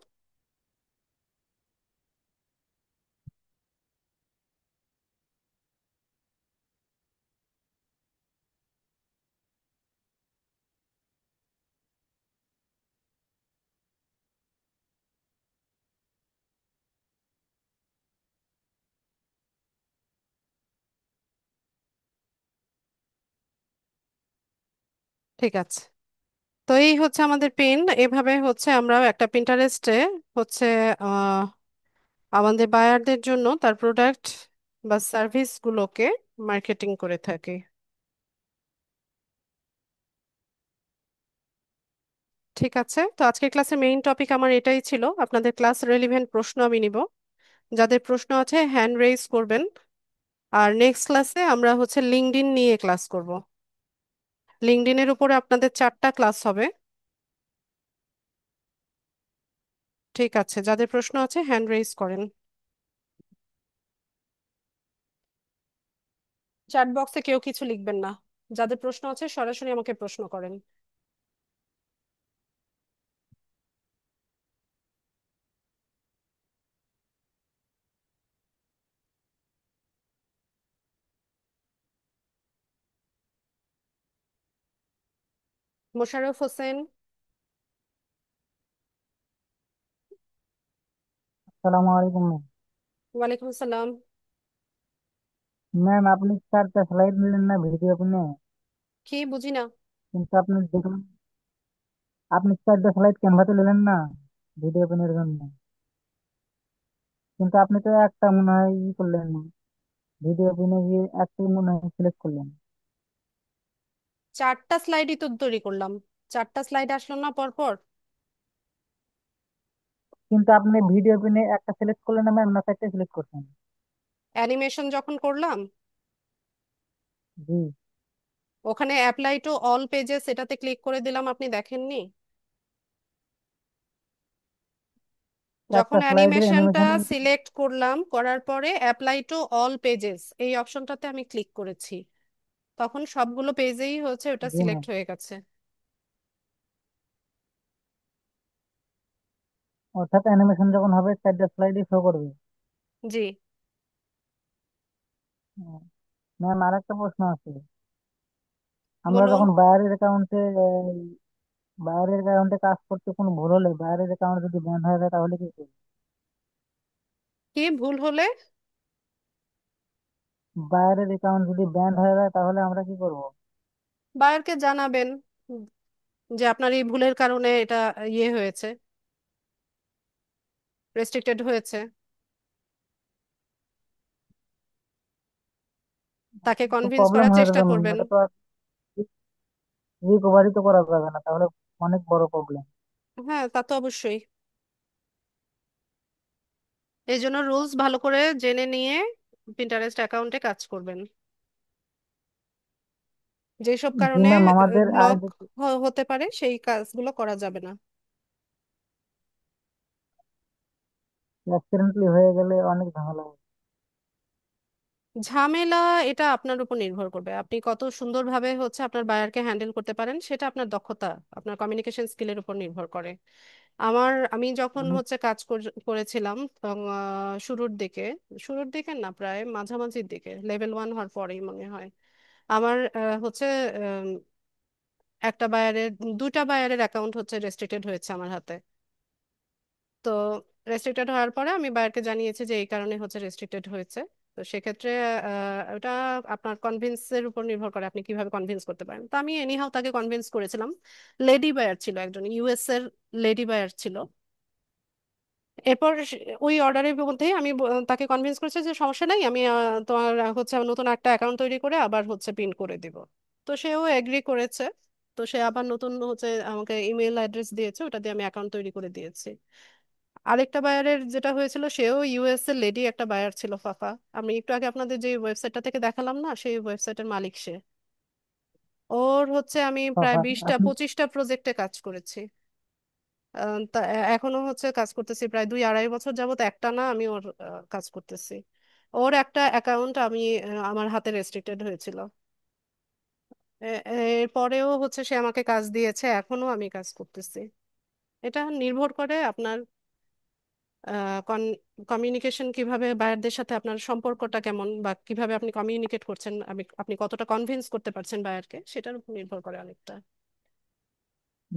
ঠিক আছে, তো এই হচ্ছে আমাদের পিন। এভাবে হচ্ছে আমরা একটা পিন্টারেস্টে হচ্ছে আহ আমাদের বায়ারদের জন্য তার প্রোডাক্ট বা সার্ভিস গুলোকে মার্কেটিং করে থাকি। ঠিক আছে, তো আজকের ক্লাসের মেইন টপিক আমার এটাই ছিল। আপনাদের ক্লাস রেলিভেন্ট প্রশ্ন আমি নিব, যাদের প্রশ্ন আছে হ্যান্ড রেইজ করবেন। আর নেক্সট ক্লাসে আমরা হচ্ছে লিঙ্কডইন নিয়ে ক্লাস করব। লিঙ্কডইনের উপরে আপনাদের 4টা ক্লাস হবে। ঠিক আছে, যাদের প্রশ্ন আছে হ্যান্ড রেইজ করেন। চ্যাট বক্সে কেউ কিছু লিখবেন না, যাদের প্রশ্ন আছে সরাসরি আমাকে প্রশ্ন করেন। মোশাররফ হোসেন। আসসালামু আলাইকুম ম্যাম। ওয়ালাইকুম আসসালাম। ম্যাম আপনি 4টা স্লাইড নিলেন না ভিডিও আপনি, কি বুঝি না? কিন্তু আপনি দেখলাম আপনি 4টা স্লাইড ক্যানভাতে নিলেন না ভিডিও ওপেনের জন্য, কিন্তু আপনি তো একটা মনে হয় করলেন না, ভিডিও ওপেনে গিয়ে একটাই মনে হয় সিলেক্ট করলেন। 4টা স্লাইডই তো তৈরি করলাম, 4টা স্লাইড আসলো না পরপর? কিন্তু আপনি ভিডিও ওপেনে একটা সিলেক্ট করলেন না ম্যাম, না 4টা সিলেক্ট করছেন? অ্যানিমেশন যখন করলাম, জি। ওখানে অ্যাপ্লাই টু অল পেজেস এটাতে ক্লিক করে দিলাম, আপনি দেখেননি? যখন 4টা স্লাইডের অ্যানিমেশনটা অ্যানিমেশন। সিলেক্ট করলাম, করার পরে অ্যাপ্লাই টু অল পেজেস এই অপশনটাতে আমি ক্লিক করেছি, তখন সবগুলো পেজেই হচ্ছে ওটা জি সিলেক্ট ম্যাম। হয়ে গেছে। অর্থাৎ অ্যানিমেশন যখন হবে 4টা স্লাইডই শো করবে। জি, ম্যাম আর একটা প্রশ্ন আছে। আমরা বলুন। যখন বাইরের অ্যাকাউন্টে কাজ করতে কোনো ভুল হলে, বাইরের অ্যাকাউন্ট যদি ব্যান হয়ে যায় তাহলে কি করব? কি ভুল হলে? বাইরের অ্যাকাউন্ট যদি ব্যান হয়ে যায় তাহলে আমরা কি করব? বায়ারকে জানাবেন যে আপনার এই ভুলের কারণে এটা ইয়ে হয়েছে, রেস্ট্রিক্টেড হয়েছে। তাকে তো কনভিন্স প্রবলেম করার হয়ে চেষ্টা যাবে ম্যাম, করবেন। এটা তো আর রিকভারি তো করা যাবে না, তাহলে অনেক বড় প্রবলেম। হ্যাঁ, তা তো অবশ্যই। এই জন্য রুলস ভালো করে জেনে নিয়ে পিন্টারেস্ট অ্যাকাউন্টে কাজ করবেন। যেসব জি কারণে ম্যাম, আমাদের ব্লক আইডিতে হতে পারে সেই কাজগুলো করা যাবে না। অ্যাক্সিডেন্টলি হয়ে গেলে অনেক ঝামেলা হয়। ঝামেলা এটা আপনার উপর নির্ভর করবে, আপনি কত সুন্দরভাবে হচ্ছে আপনার বায়ারকে হ্যান্ডেল করতে পারেন, সেটা আপনার দক্ষতা, আপনার কমিউনিকেশন স্কিলের উপর নির্ভর করে। আমি যখন আমি হচ্ছে কাজ করেছিলাম তখন শুরুর দিকে না, প্রায় মাঝামাঝির দিকে, লেভেল 1 হওয়ার পরেই মনে হয় আমার হচ্ছে আম, একটা বায়ারের, দুইটা বায়ারের অ্যাকাউন্ট হচ্ছে রেস্ট্রিক্টেড হয়েছে আমার হাতে। তো রেস্ট্রিক্টেড হওয়ার পরে আমি বায়ারকে জানিয়েছি যে এই কারণে হচ্ছে রেস্ট্রিক্টেড হয়েছে। তো সেক্ষেত্রে ওটা আপনার কনভিন্সের উপর নির্ভর করে, আপনি কিভাবে কনভিন্স করতে পারেন। তো আমি এনিহাও তাকে কনভিন্স করেছিলাম। লেডি বায়ার ছিল, একজন ইউএস এর লেডি বায়ার ছিল। এরপর ওই অর্ডারের মধ্যেই আমি তাকে কনভিন্স করেছি যে সমস্যা নাই, আমি তোমার হচ্ছে নতুন একটা অ্যাকাউন্ট তৈরি করে আবার হচ্ছে পিন করে দিব। তো সেও এগ্রি করেছে। তো সে আবার নতুন হচ্ছে আমাকে ইমেল অ্যাড্রেস দিয়েছে, ওটা দিয়ে আমি অ্যাকাউন্ট তৈরি করে দিয়েছি। আরেকটা বায়ারের যেটা হয়েছিল, সেও ইউএস এর লেডি একটা বায়ার ছিল, ফাফা। আমি একটু আগে আপনাদের যে ওয়েবসাইটটা থেকে দেখালাম না, সেই ওয়েবসাইটের মালিক সে। ওর হচ্ছে আমি প্রায় তখন 20টা 25টা প্রজেক্টে কাজ করেছি। তা এখনো হচ্ছে কাজ করতেছি, প্রায় 2 আড়াই বছর যাবত একটানা আমি ওর কাজ করতেছি। ওর একটা অ্যাকাউন্ট আমি আমার হাতে রেস্ট্রিক্টেড হয়েছিল। এরপরেও হচ্ছে সে আমাকে কাজ দিয়েছে, এখনো আমি কাজ করতেছি। এটা নির্ভর করে আপনার কমিউনিকেশন কিভাবে, বায়ারদের সাথে আপনার সম্পর্কটা কেমন, বা কিভাবে আপনি কমিউনিকেট করছেন, আপনি কতটা কনভিন্স করতে পারছেন বায়ারকে, সেটার উপর নির্ভর করে অনেকটা।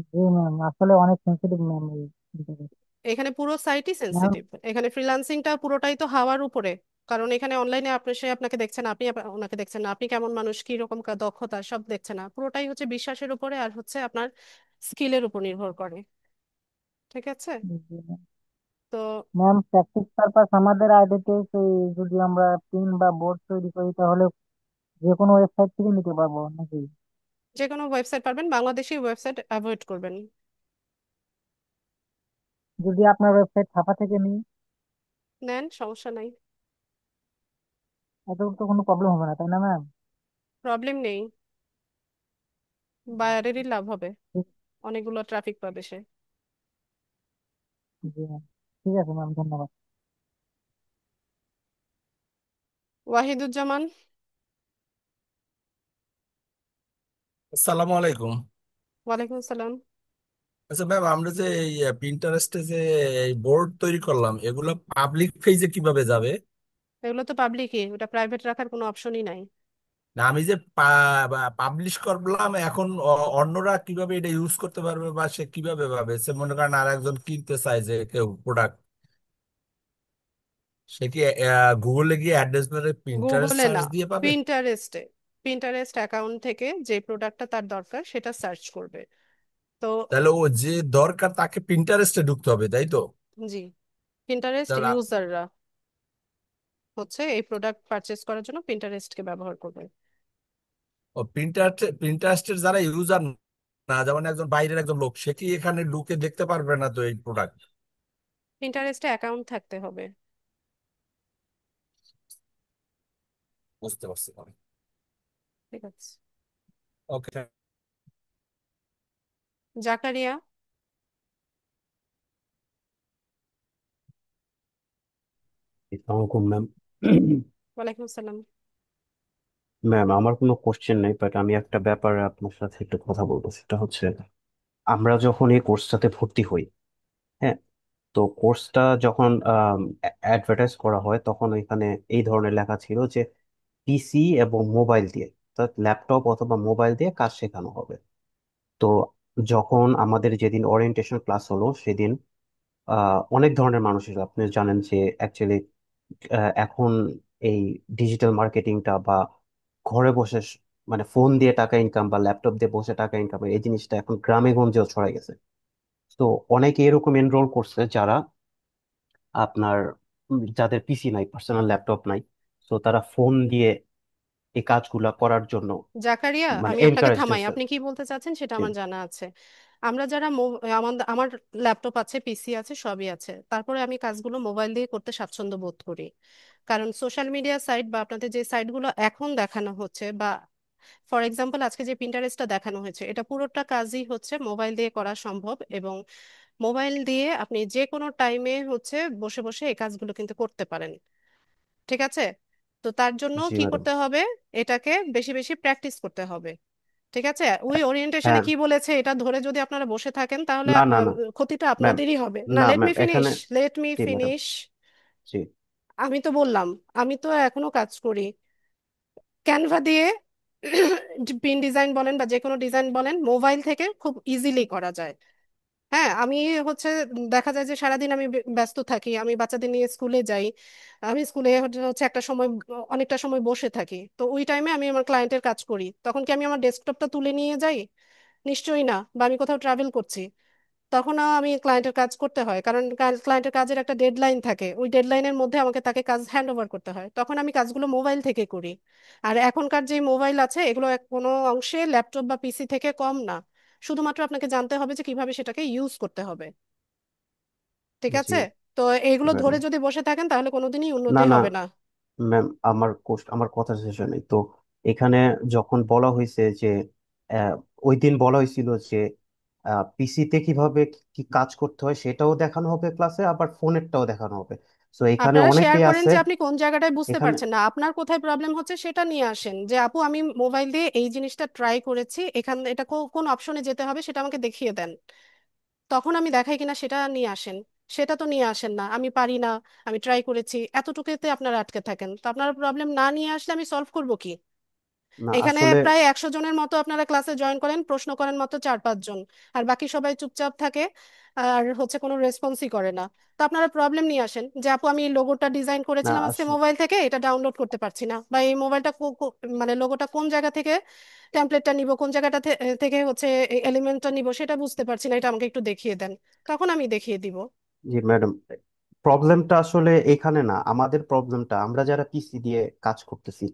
জি ম্যাম, আসলে অনেক সেন্সিটিভ ম্যাম এই বিষয়টা। এখানে পুরো সাইটই ম্যাম সেন্সিটিভ, এখানে ফ্রিল্যান্সিংটা পুরোটাই তো হাওয়ার উপরে। কারণ এখানে অনলাইনে সে আপনাকে দেখছে না, আপনি ওনাকে দেখছেন না, আপনি কেমন মানুষ, কি রকম দক্ষতা, সব দেখছে না, পুরোটাই হচ্ছে বিশ্বাসের উপরে আর হচ্ছে আপনার স্কিলের উপর নির্ভর করে। ঠিক আছে। তো ম্যাম প্র্যাকটিস পারপাস আমাদের আইডিতে সেই যদি আমরা পিন বা বোর্ড তৈরি করি তাহলে যে কোনো ওয়েবসাইট থেকে নিতে পারবো নাকি? যে কোনো ওয়েবসাইট পারবেন, বাংলাদেশি ওয়েবসাইট অ্যাভয়েড করবেন। যদি আপনার ওয়েবসাইট ছাপা থেকে নিই, নেন, সমস্যা নাই। এত তো কোনো প্রবলেম হবে না, তাই না ম্যাম? প্রবলেম নেই, বায়ারেরই লাভ হবে, অনেকগুলো ট্রাফিক পাবে সে। জি ম্যাম, ঠিক আছে ম্যাম, ধন্যবাদ। ওয়াহিদুজ্জামান। আসসালামু আলাইকুম। ওয়ালাইকুম আসসালাম। আচ্ছা ম্যাম, আমরা যে এই পিন্টারেস্টে যে এই বোর্ড তৈরি করলাম, এগুলো পাবলিক পেজে কিভাবে যাবে? এগুলো তো পাবলিকই, ওটা প্রাইভেট রাখার কোনো অপশনই নাই। না, আমি যে পাবলিশ করলাম, এখন অন্যরা কিভাবে এটা ইউজ করতে পারবে, বা সে কিভাবে পাবে? সে মনে করেন আর একজন কিনতে চায় যে কেউ প্রোডাক্ট, সে কি গুগলে গিয়ে অ্যাড্রেস বারে পিন্টারেস্ট গুগলে না, সার্চ দিয়ে পাবে? পিন্টারেস্টে, পিন্টারেস্ট অ্যাকাউন্ট থেকে যে প্রোডাক্টটা তার দরকার সেটা সার্চ করবে। তো তাহলে ও যে দরকার তাকে পিন্টারেস্টে ঢুকতে হবে, তাই তো? জি, পিন্টারেস্ট তাহলে ইউজাররা হচ্ছে এই প্রোডাক্ট পারচেস করার জন্য পিন্টারেস্টকে ব্যবহার করবে। ও প্রিন্টারেস্টের যারা ইউজার না, যেমন একজন বাইরের একজন লোক, সে কি এখানে ঢুকে দেখতে পারবে না তো এই প্রোডাক্ট? পিন্টারেস্টে অ্যাকাউন্ট থাকতে হবে। বুঝতে পারছি। ঠিক আছে। ওকে। জাকারিয়া। আসসালামাইকুম ম্যাম। ওয়ালাইকুম আসসালাম। ম্যাম, আমার কোনো কোশ্চেন নেই, বাট আমি একটা ব্যাপারে আপনার সাথে একটু কথা বলবো। সেটা হচ্ছে, আমরা যখন এই কোর্সটাতে ভর্তি হই, হ্যাঁ, তো কোর্সটা যখন অ্যাডভার্টাইজ করা হয় তখন এখানে এই ধরনের লেখা ছিল যে পিসি এবং মোবাইল দিয়ে, অর্থাৎ ল্যাপটপ অথবা মোবাইল দিয়ে কাজ শেখানো হবে। তো যখন আমাদের যেদিন ওরিয়েন্টেশন ক্লাস হলো সেদিন অনেক ধরনের মানুষ ছিল। আপনি জানেন যে অ্যাকচুয়ালি এখন এই ডিজিটাল মার্কেটিংটা বা ঘরে বসে মানে ফোন দিয়ে টাকা ইনকাম বা ল্যাপটপ দিয়ে বসে টাকা ইনকাম, এই জিনিসটা এখন গ্রামে গঞ্জেও ছড়াই গেছে। তো অনেকে এরকম এনরোল করছে যারা আপনার যাদের পিসি নাই, পার্সোনাল ল্যাপটপ নাই, তো তারা ফোন দিয়ে এই কাজগুলা করার জন্য জাকারিয়া, মানে আমি আপনাকে এনকারেজ থামাই, দিচ্ছে। আপনি কি বলতে চাচ্ছেন সেটা জি। আমার জানা আছে। আমরা যারা আমার ল্যাপটপ আছে, পিসি আছে, সবই আছে, তারপরে আমি কাজগুলো মোবাইল দিয়ে করতে স্বাচ্ছন্দ্য বোধ করি। কারণ সোশ্যাল মিডিয়া সাইট বা আপনাদের যে সাইটগুলো এখন দেখানো হচ্ছে, বা ফর এক্সাম্পল আজকে যে পিন্টারেস্টটা দেখানো হয়েছে, এটা পুরোটা কাজই হচ্ছে মোবাইল দিয়ে করা সম্ভব, এবং মোবাইল দিয়ে আপনি যে কোনো টাইমে হচ্ছে বসে বসে এই কাজগুলো কিন্তু করতে পারেন। ঠিক আছে? তো তার জন্য জি কি ম্যাডাম। করতে হবে, এটাকে বেশি বেশি প্র্যাকটিস করতে হবে। ঠিক আছে? ওই ওরিয়েন্টেশনে হ্যাঁ। কি বলেছে এটা ধরে যদি আপনারা বসে থাকেন তাহলে না না না ক্ষতিটা ম্যাম, আপনাদেরই হবে না। না লেট মি ম্যাম, ফিনিশ, এখানে লেট মি জি ম্যাডাম। ফিনিশ। জি। আমি তো বললাম, আমি তো এখনো কাজ করি ক্যানভা দিয়ে। পিন ডিজাইন বলেন বা যে কোনো ডিজাইন বলেন, মোবাইল থেকে খুব ইজিলি করা যায়। হ্যাঁ, আমি হচ্ছে দেখা যায় যে সারাদিন আমি ব্যস্ত থাকি, আমি বাচ্চাদের নিয়ে স্কুলে যাই, আমি স্কুলে হচ্ছে একটা সময় অনেকটা সময় বসে থাকি, তো ওই টাইমে আমি আমার ক্লায়েন্টের কাজ করি, তখন কি আমি আমার ডেস্কটপটা তুলে নিয়ে যাই? নিশ্চয়ই না। বা আমি কোথাও ট্রাভেল করছি, তখন আমি ক্লায়েন্টের কাজ করতে হয়, কারণ ক্লায়েন্টের কাজের একটা ডেডলাইন থাকে, ওই ডেডলাইনের মধ্যে আমাকে তাকে কাজ হ্যান্ড ওভার করতে হয়, তখন আমি কাজগুলো মোবাইল থেকে করি। আর এখনকার যে মোবাইল আছে এগুলো কোনো অংশে ল্যাপটপ বা পিসি থেকে কম না। শুধুমাত্র আপনাকে জানতে হবে যে কিভাবে সেটাকে ইউজ করতে হবে। ঠিক জি আছে? তো এইগুলো ধরে ম্যাডাম। যদি বসে থাকেন তাহলে কোনোদিনই না উন্নতি না হবে না। ম্যাম, আমার কথা শেষ হয়নি তো। এখানে যখন বলা হয়েছে যে আহ, ওই দিন বলা হয়েছিল যে পিসিতে কিভাবে কি কাজ করতে হয় সেটাও দেখানো হবে ক্লাসে, আবার ফোনেরটাও দেখানো হবে। তো এখানে আপনারা শেয়ার অনেকেই করেন আছে। যে আপনি কোন জায়গাটায় বুঝতে এখানে পারছেন না, আপনার কোথায় প্রবলেম হচ্ছে সেটা নিয়ে আসেন, যে আপু আমি মোবাইল দিয়ে এই জিনিসটা ট্রাই করেছি, এখান এটা কোন অপশনে যেতে হবে সেটা আমাকে দেখিয়ে দেন। তখন আমি দেখাই কিনা সেটা নিয়ে আসেন। সেটা তো নিয়ে আসেন না, আমি পারি না, আমি ট্রাই করেছি, এতটুকুতে আপনারা আটকে থাকেন, তো আপনারা প্রবলেম না নিয়ে আসলে আমি সলভ করব কি? না এখানে আসলে প্রায় 100 জনের মতো আপনারা ক্লাসে জয়েন করেন, প্রশ্ন করেন মাত্র 4-5 জন, আর বাকি সবাই চুপচাপ থাকে আর হচ্ছে কোনো রেসপন্সই করে না। তো আপনারা প্রবলেম নিয়ে আসেন যে আপু আমি লোগোটা ডিজাইন না করেছিলাম আজকে আসলে মোবাইল থেকে, এটা ডাউনলোড করতে পারছি না, বা এই মোবাইলটা মানে লোগোটা কোন জায়গা থেকে, টেমপ্লেটটা নিব কোন জায়গাটা থেকে হচ্ছে এলিমেন্টটা নিব সেটা বুঝতে পারছি না, এটা আমাকে একটু দেখিয়ে দেন। তখন আমি দেখিয়ে দিব। জি ম্যাডাম, প্রবলেমটা আসলে এখানে না, আমাদের প্রবলেমটা আমরা যারা পিসি দিয়ে কাজ করতেছি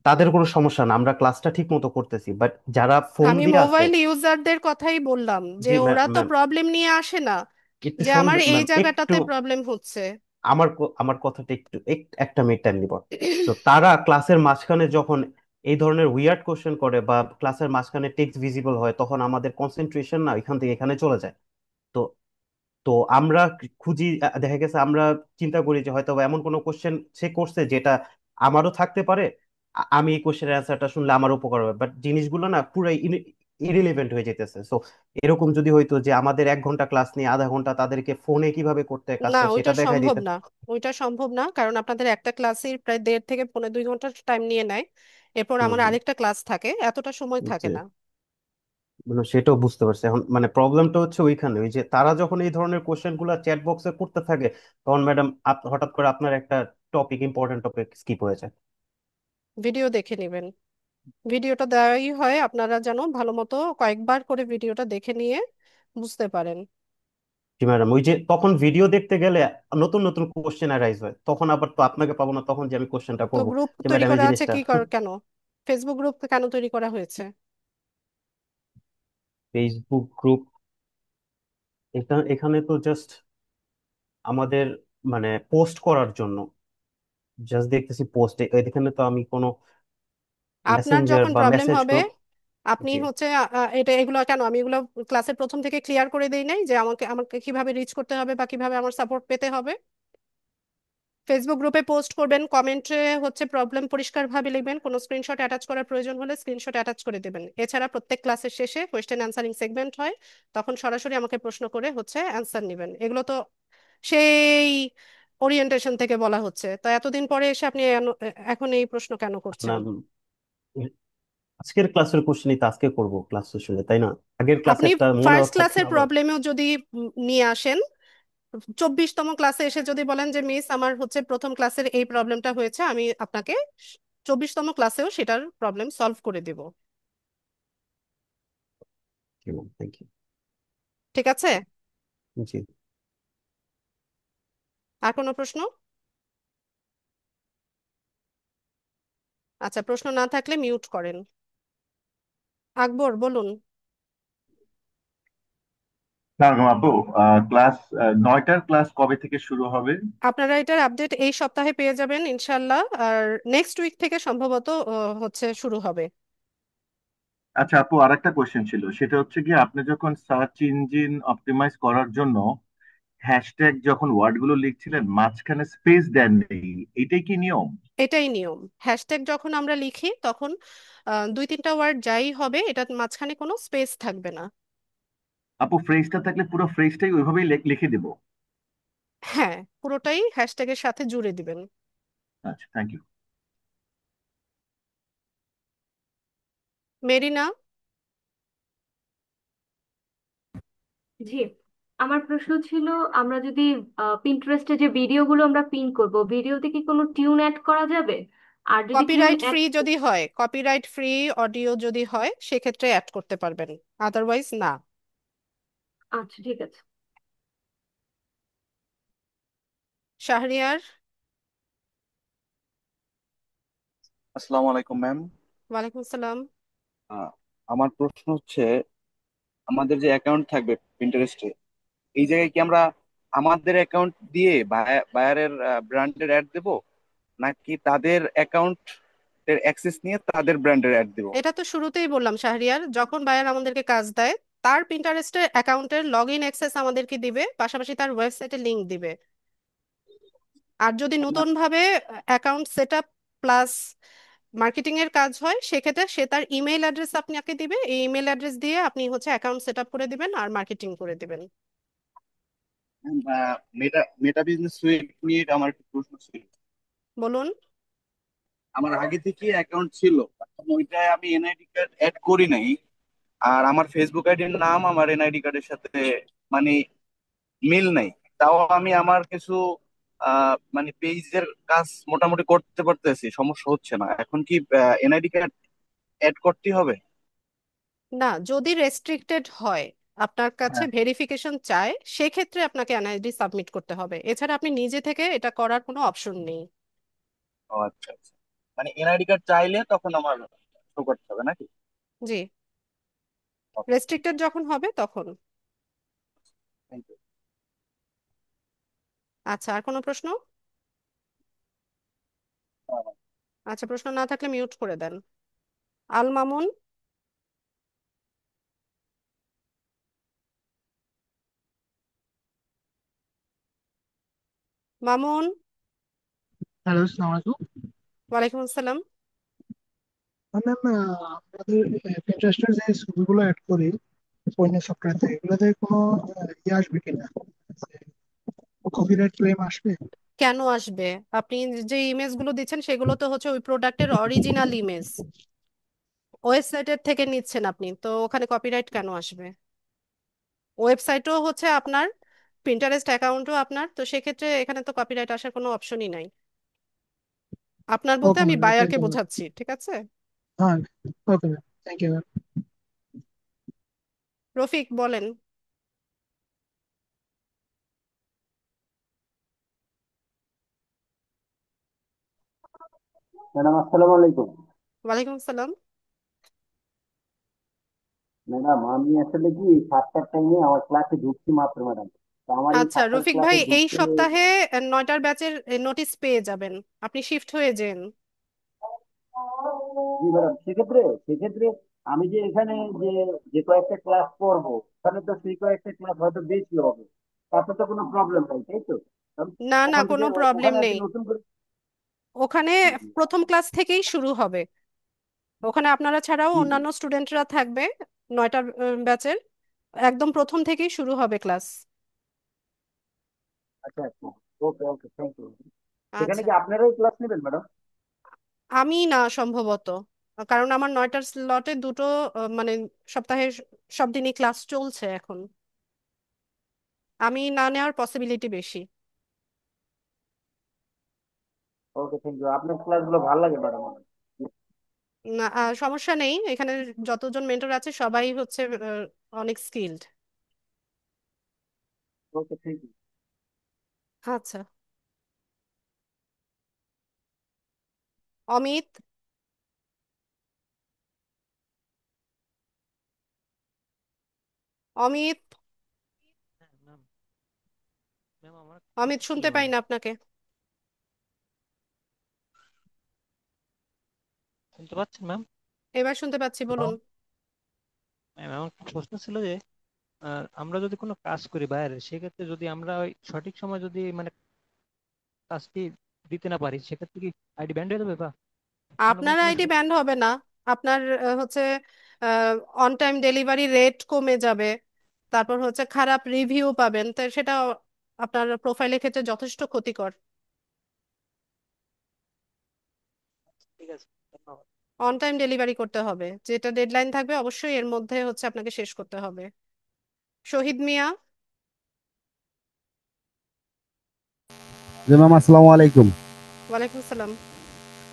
তাদের কোনো সমস্যা না, আমরা ক্লাসটা ঠিক মতো করতেছি, বাট যারা ফোন আমি দিয়ে আছে। মোবাইল ইউজারদের কথাই বললাম, যে জি ওরা তো ম্যাম, প্রবলেম নিয়ে আসে না একটু যে আমার শুনবেন এই ম্যাম একটু। জায়গাটাতে প্রবলেম হচ্ছে। আমার কথাটা একটা মিনিট টাইম নিব। তো তারা ক্লাসের মাঝখানে যখন এই ধরনের উইয়ার্ড কোশ্চেন করে বা ক্লাসের মাঝখানে টেক্সট ভিজিবল হয় তখন আমাদের কনসেন্ট্রেশন না এখান থেকে এখানে চলে যায়। তো তো আমরা খুঁজি, দেখা গেছে আমরা চিন্তা করি যে হয়তো বা এমন কোনো কোশ্চেন সে করছে যেটা আমারও থাকতে পারে, আমি এই কোশ্চেনের অ্যান্সারটা শুনলে আমার উপকার হবে, বাট জিনিসগুলো না পুরো ইরিলেভেন্ট হয়ে যেতেছে। সো এরকম যদি হইতো যে আমাদের 1 ঘন্টা ক্লাস নিয়ে আধা ঘন্টা তাদেরকে ফোনে কিভাবে করতে হয় না, কাজটা ওইটা সেটা দেখাই সম্ভব দিতে। না। ওইটা সম্ভব না, কারণ আপনাদের একটা ক্লাসের প্রায় 1.5 থেকে 2.5 ঘন্টা টাইম নিয়ে নেয়, এরপর হুম আমার হুম। আরেকটা ক্লাস থাকে, এতটা সময় থাকে জি, না। মানে সেটাও বুঝতে পারছি এখন, মানে প্রবলেমটা হচ্ছে ওইখানে, ওই যে তারা যখন এই ধরনের কোশ্চেন গুলা চ্যাট বক্সে করতে থাকে তখন ম্যাডাম হঠাৎ করে আপনার একটা টপিক, ইম্পর্টেন্ট টপিক স্কিপ হয়ে যায়। ভিডিও দেখে নেবেন। ভিডিওটা দেওয়াই হয় আপনারা যেন ভালো মতো কয়েকবার করে ভিডিওটা দেখে নিয়ে বুঝতে পারেন। জি ম্যাডাম, ওই যে তখন ভিডিও দেখতে গেলে নতুন নতুন কোশ্চেন অ্যারাইজ হয়, তখন আবার তো আপনাকে পাবো না তখন যে আমি কোশ্চেনটা তো করবো গ্রুপ যে তৈরি ম্যাডাম এই করা আছে জিনিসটা। কি কেন? ফেসবুক গ্রুপ কেন তৈরি করা হয়েছে? ফেসবুক গ্রুপ, এখানে তো জাস্ট আমাদের মানে পোস্ট করার জন্য, জাস্ট দেখতেছি পোস্ট, এখানে তো আমি কোনো আপনার মেসেঞ্জার যখন বা প্রবলেম মেসেজ হবে গ্রুপ। আপনি জি হচ্ছে এটা এগুলো কেন আমি এগুলো ক্লাসের প্রথম থেকে ক্লিয়ার করে দেই নাই যে আমাকে আমাকে কিভাবে রিচ করতে হবে বা কিভাবে আমার সাপোর্ট পেতে হবে? ফেসবুক গ্রুপে পোস্ট করবেন, কমেন্টে হচ্ছে প্রবলেম পরিষ্কারভাবে লিখবেন, কোনো স্ক্রিনশট অ্যাটাচ করার প্রয়োজন হলে স্ক্রিনশট অ্যাটাচ করে দেবেন। এছাড়া প্রত্যেক ক্লাসের শেষে কোয়েশ্চেন অ্যান্সারিং সেগমেন্ট হয়, তখন সরাসরি আমাকে প্রশ্ন করে হচ্ছে অ্যান্সার নেবেন। এগুলো তো সেই ওরিয়েন্টেশন থেকে বলা হচ্ছে, তো এতদিন পরে এসে আপনি এখন এই প্রশ্ন কেন করছেন? আপনার আজকের ক্লাসের কোশ্চেনই তো আজকে করবো ক্লাস শেষে, তাই না? আগের আপনি ক্লাসেরটা মনে ফার্স্ট থাকলে ক্লাসের আবার। প্রবলেমেও যদি নিয়ে আসেন, 24তম ক্লাসে এসে যদি বলেন যে মিস আমার হচ্ছে প্রথম ক্লাসের এই প্রবলেমটা হয়েছে, আমি আপনাকে 24তম ক্লাসেও সেটার প্রবলেম সলভ করে দেব। Thank you. ঠিক আছে? জি। আর কোনো প্রশ্ন? আচ্ছা, প্রশ্ন না থাকলে মিউট করেন। আকবর বলুন। সালাম আপু, ক্লাস 9টার ক্লাস কবে থেকে শুরু হবে? আপনারা এটার আপডেট এই সপ্তাহে পেয়ে যাবেন ইনশাল্লাহ, আর নেক্সট উইক থেকে সম্ভবত হচ্ছে শুরু হবে। আচ্ছা আপু, আরেকটা কোয়েশ্চেন ছিল, সেটা হচ্ছে কি আপনি যখন সার্চ ইঞ্জিন অপটিমাইজ করার জন্য হ্যাশট্যাগ যখন ওয়ার্ড গুলো লিখছিলেন মাঝখানে স্পেস দেন নেই, এটাই কি নিয়ম? এটাই নিয়ম। হ্যাশট্যাগ যখন আমরা লিখি তখন দুই তিনটা ওয়ার্ড যাই হবে, এটার মাঝখানে কোনো স্পেস থাকবে না। আপু ফ্রেজটা থাকলে পুরো ফ্রেজটাই ওইভাবেই লিখে দিব? হ্যাঁ, পুরোটাই হ্যাশট্যাগের সাথে জুড়ে দিবেন। আচ্ছা, থ্যাংক ইউ। মেরিনা। জি, আমার প্রশ্ন ছিল, আমরা যদি পিন্টারেস্টে যে ভিডিওগুলো আমরা পিন করব, ভিডিওতে কি কোনো টিউন অ্যাড করা যাবে? আর যদি টিউন কপিরাইট অ্যাড, ফ্রি যদি হয়, কপিরাইট ফ্রি অডিও যদি হয় সেক্ষেত্রে অ্যাড করতে পারবেন, আদারওয়াইজ না। আচ্ছা ঠিক আছে। শাহরিয়ার। আসসালামু আলাইকুম ম্যাম। ওয়ালাইকুম আসসালাম। আমার প্রশ্ন হচ্ছে, আমাদের যে অ্যাকাউন্ট থাকবে পিন্টারেস্টে, এই জায়গায় কি আমরা আমাদের অ্যাকাউন্ট দিয়ে বায়ারের ব্র্যান্ডের অ্যাড দেব, নাকি তাদের অ্যাকাউন্টের অ্যাক্সেস নিয়ে তাদের ব্র্যান্ডের অ্যাড দেব? এটা তো শুরুতেই বললাম শাহরিয়ার, যখন বায়ার আমাদেরকে কাজ দেয় তার পিন্টারেস্টের অ্যাকাউন্টের লগ ইন অ্যাক্সেস আমাদেরকে দিবে, পাশাপাশি তার ওয়েবসাইটে লিংক দিবে। আর যদি নতুন ভাবে account set up plus marketing এর কাজ হয় সেক্ষেত্রে সে তার ইমেল অ্যাড্রেস আপনাকে দিবে, এই ইমেল অ্যাড্রেস দিয়ে আপনি হচ্ছে অ্যাকাউন্ট সেট আপ করে দিবেন আর মার্কেটিং করে দিবেন। মেটা মেটা বিজনেস সুইট নিয়ে আমার একটা প্রশ্ন ছিল। বলুন। আমার আগে থেকে অ্যাকাউন্ট ছিল, এখন ওইটায় আমি এনআইডি কার্ড অ্যাড করি নাই। আর আমার ফেসবুক আইডির নাম আমার এনআইডি কার্ডের সাথে মানে মিল নাই। তাও আমি আমার কিছু মানে পেজের কাজ মোটামুটি করতে পারতেছি, সমস্যা হচ্ছে না। এখন কি এনআইডি কার্ড অ্যাড করতে হবে? না, যদি রেস্ট্রিক্টেড হয়, আপনার কাছে হ্যাঁ। ভেরিফিকেশন চায়, সেক্ষেত্রে আপনাকে এনআইডি সাবমিট করতে হবে, এছাড়া আপনি নিজে থেকে এটা করার কোনো অপশন নেই। ও আচ্ছা আচ্ছা, মানে এনআইডি কার্ড চাইলে তখন আমার শো করতে হবে নাকি? জি, ওকে, রেস্ট্রিক্টেড যখন হবে তখন। Thank you. আচ্ছা, আর কোনো প্রশ্ন? আচ্ছা, প্রশ্ন না থাকলে মিউট করে দেন। আল মামুন। মামুন। হ্যালো, আসসালামু আলাইকুম। ওয়ালাইকুম আসসালাম। ম্যাম, আমাদের পিন্টারেস্টের যে ছবিগুলো অ্যাড করি পণ্য সফটওয়্যার থেকে, এগুলোতে কোনো আসবে কিনা, কপিরাইট ক্লেম আসবে? কেন আসবে? আপনি যে ইমেজ গুলো দিচ্ছেন সেগুলো তো হচ্ছে ওই প্রোডাক্টের অরিজিনাল ইমেজ, ওয়েবসাইটের থেকে নিচ্ছেন আপনি, তো ওখানে কপিরাইট কেন আসবে? ওয়েবসাইটও হচ্ছে আপনার, পিন্টারেস্ট অ্যাকাউন্টও আপনার, তো সেক্ষেত্রে এখানে তো কপিরাইট আসার কোনো অপশনই নাই। আপনার বলতে ওকে আমি ম্যাম, থ্যাংক বায়ারকে ইউ ম্যাম। বোঝাচ্ছি, ঠিক আছে? হ্যাঁ, okay ma'am, thank you ma'am. Rafiq বলেন। ম্যাডাম আসসালামু আলাইকুম। ওয়ালাইকুম আসসালাম। ম্যাডাম আমি আসলে কি 7টার টাইমে আমার ক্লাসে ঢুকছি মাত্র ম্যাডাম। তো আমার এই আচ্ছা 7টার রফিক ভাই, ক্লাসে এই ঢুকতে, সপ্তাহে 9টার ব্যাচের নোটিশ পেয়ে যাবেন, আপনি শিফট হয়ে যান। জি ম্যাডাম, সেক্ষেত্রে সেক্ষেত্রে আমি যে এখানে যে যে কয়েকটা ক্লাস করবো, ওখানে তো সেই কয়েকটা ক্লাস হয়তো বেশি হবে, তাতে তো কোনো প্রবলেম নাই, তাই তো? কারণ না না, ওখান থেকে কোনো প্রবলেম ওখানে আর কি নেই। নতুন করে। ওখানে জি জি। প্রথম ক্লাস থেকেই শুরু হবে, ওখানে আপনারা ছাড়াও জি জি। অন্যান্য স্টুডেন্টরা থাকবে 9টার ব্যাচের, একদম প্রথম থেকেই শুরু হবে ক্লাস। আচ্ছা আচ্ছা, ওকে ওকে, থ্যাংক ইউ। সেখানে আচ্ছা। কি আপনারাই ক্লাস নেবেন ম্যাডাম? আমি না, সম্ভবত, কারণ আমার 9টার স্লটে দুটো মানে সপ্তাহে সব দিনই ক্লাস চলছে এখন, আমি না নেওয়ার পসিবিলিটি বেশি। ওকে, থ্যাংক ইউ। আপনার ক্লাসগুলো ভালো লাগে ম্যাডাম আমার। না, সমস্যা নেই, এখানে যতজন মেন্টর আছে সবাই হচ্ছে অনেক স্কিলড। Okay, thank you. আচ্ছা। অমিত। অমিত। হ্যাঁ ম্যাম। ম্যাম আমার অমিত, কথা ছিল শুনতে পাই ম্যাম। না আপনাকে। শুনতে পাচ্ছেন ম্যাম? এবার শুনতে পাচ্ছি, বলুন। আমার একটা প্রশ্ন ছিল যে আমরা যদি কোনো কাজ করি বাইরে, সেক্ষেত্রে যদি আমরা ওই সঠিক সময় যদি মানে কাজটি দিতে না পারি, সেক্ষেত্রে কি আইডি ব্যান্ড হয়ে যাবে বা কোনো কোনো আপনার আইডি সমস্যা? ব্যান্ড হবে না। আপনার হচ্ছে অন টাইম ডেলিভারি রেট কমে যাবে, তারপর হচ্ছে খারাপ রিভিউ পাবেন, তো সেটা আপনার প্রোফাইলের ক্ষেত্রে যথেষ্ট ক্ষতিকর। ঠিক আছে, ধন্যবাদ। অন টাইম ডেলিভারি করতে হবে, যেটা ডেডলাইন থাকবে অবশ্যই এর মধ্যে হচ্ছে আপনাকে শেষ করতে হবে। শহীদ মিয়া। জি ম্যাম, আসসালামু আলাইকুম। ওয়ালাইকুম সালাম।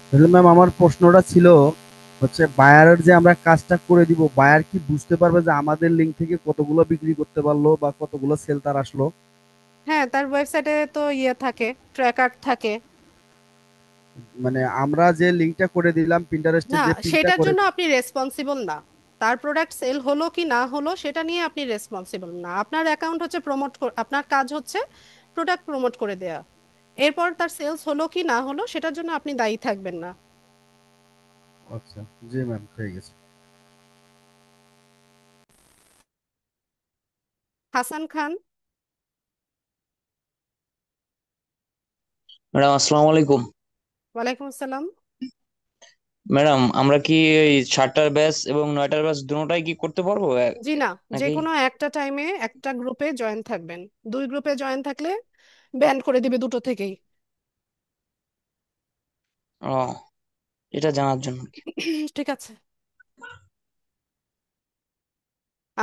তাহলে ম্যাম আমার প্রশ্নটা ছিল হচ্ছে বায়ারের যে আমরা কাজটা করে দিব, বায়ার কি বুঝতে পারবে যে আমাদের লিঙ্ক থেকে কতগুলো বিক্রি করতে পারলো বা কতগুলো সেল তার আসলো? হ্যাঁ, তার ওয়েবসাইটে তো ইয়ে থাকে, ট্র্যাকার থাকে। মানে আমরা যে লিঙ্কটা করে দিলাম, না, পিন্টারেস্টের যে পিনটা সেটার করে জন্য আপনি রেসপন্সিবল না। তার প্রোডাক্ট সেল হলো কি না হলো সেটা নিয়ে আপনি রেসপন্সিবল না। আপনার অ্যাকাউন্ট হচ্ছে আপনার কাজ হচ্ছে প্রোডাক্ট প্রমোট করে দেয়া। এরপর তার সেলস হলো কি না হলো সেটার জন্য আপনি দায়ী থাকবেন না। আচ্ছা, জি ম্যাম, ঠিক আছে। হাসান খান। ম্যাডাম আসসালামু আলাইকুম। ওয়ালাইকুম আসসালাম। ম্যাডাম আমরা কি ওই 7টার ব্যাচ এবং 9টার ব্যাচ দুটোটাই কি করতে পারবো জি না, যে নাকি? কোনো একটা টাইমে একটা গ্রুপে জয়েন থাকবেন। দুই গ্রুপে জয়েন থাকলে ব্যান করে দিবে দুটো থেকেই। ও, এটা জানার জন্য কি? ঠিক আছে।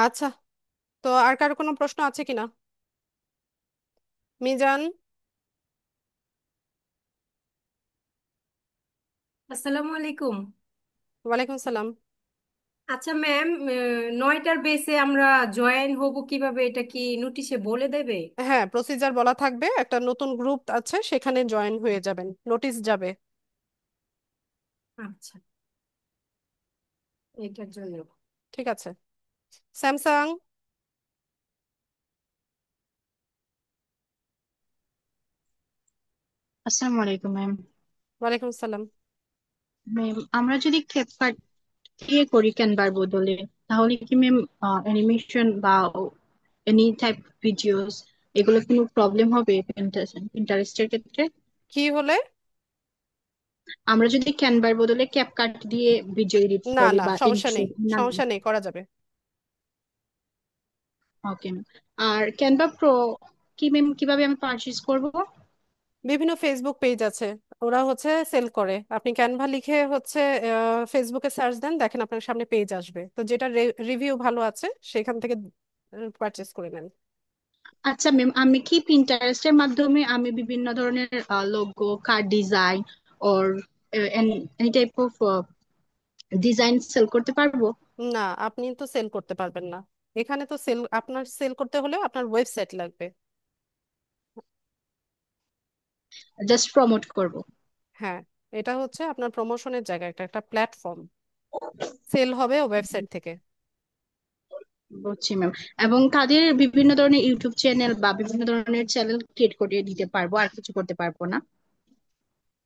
আচ্ছা, তো আর কারো কোনো প্রশ্ন আছে কিনা? মিজান। আসসালামু আলাইকুম। ওয়ালাইকুম সালাম। আচ্ছা ম্যাম, 9টার বেসে আমরা জয়েন হব কিভাবে, এটা কি নোটিশে বলে দেবে? হ্যাঁ, প্রসিজার বলা থাকবে, একটা নতুন গ্রুপ আছে সেখানে জয়েন হয়ে যাবেন, নোটিশ যাবে। আচ্ছা, এটার জন্য। ঠিক আছে। স্যামসাং। আসসালামু আলাইকুম ম্যাম। ওয়ালাইকুম সালাম। ম্যাম, আমরা যদি ক্যাপকাট দিয়ে করি ক্যানভার বদলে, তাহলে কি ম্যাম অ্যানিমেশন বা এনি টাইপ ভিডিওস এগুলো কোনো প্রবলেম হবে পিন্টারেস্টের ক্ষেত্রে? কি হলে? আমরা যদি ক্যানভার বদলে ক্যাপকাট দিয়ে ভিডিও এডিট না করি না, বা সমস্যা নেই, এডিট না? সমস্যা নেই, করা যাবে। Okay ma'am. আর ক্যানভা প্রো কি ম্যাম, কিভাবে আমি পারচেজ করব? বিভিন্ন ফেসবুক পেজ আছে, ওরা হচ্ছে সেল করে। আপনি ক্যানভা লিখে হচ্ছে ফেসবুকে সার্চ দেন, দেখেন আপনার সামনে পেজ আসবে, তো যেটা রিভিউ ভালো আছে সেখান থেকে পারচেস করে নেন। আচ্ছা ম্যাম, আমি কি পিন্টারেস্টের মাধ্যমে আমি বিভিন্ন ধরনের logo, card design or any type of design sell করতে পারবো? না, আপনি তো সেল করতে পারবেন না। এখানে তো সেল, আপনার সেল করতে হলে আপনার ওয়েবসাইট লাগবে। জাস্ট প্রমোট করব? হ্যাঁ, এটা হচ্ছে আপনার প্রমোশনের জায়গা, এটা একটা প্ল্যাটফর্ম, সেল হবে ওয়েবসাইট থেকে। বুঝছি ম্যাম। এবং তাদের বিভিন্ন ধরনের ইউটিউব চ্যানেল বা বিভিন্ন ধরনের চ্যানেল ক্রিয়েট করে দিতে পারবো, আর কিছু করতে পারবো না?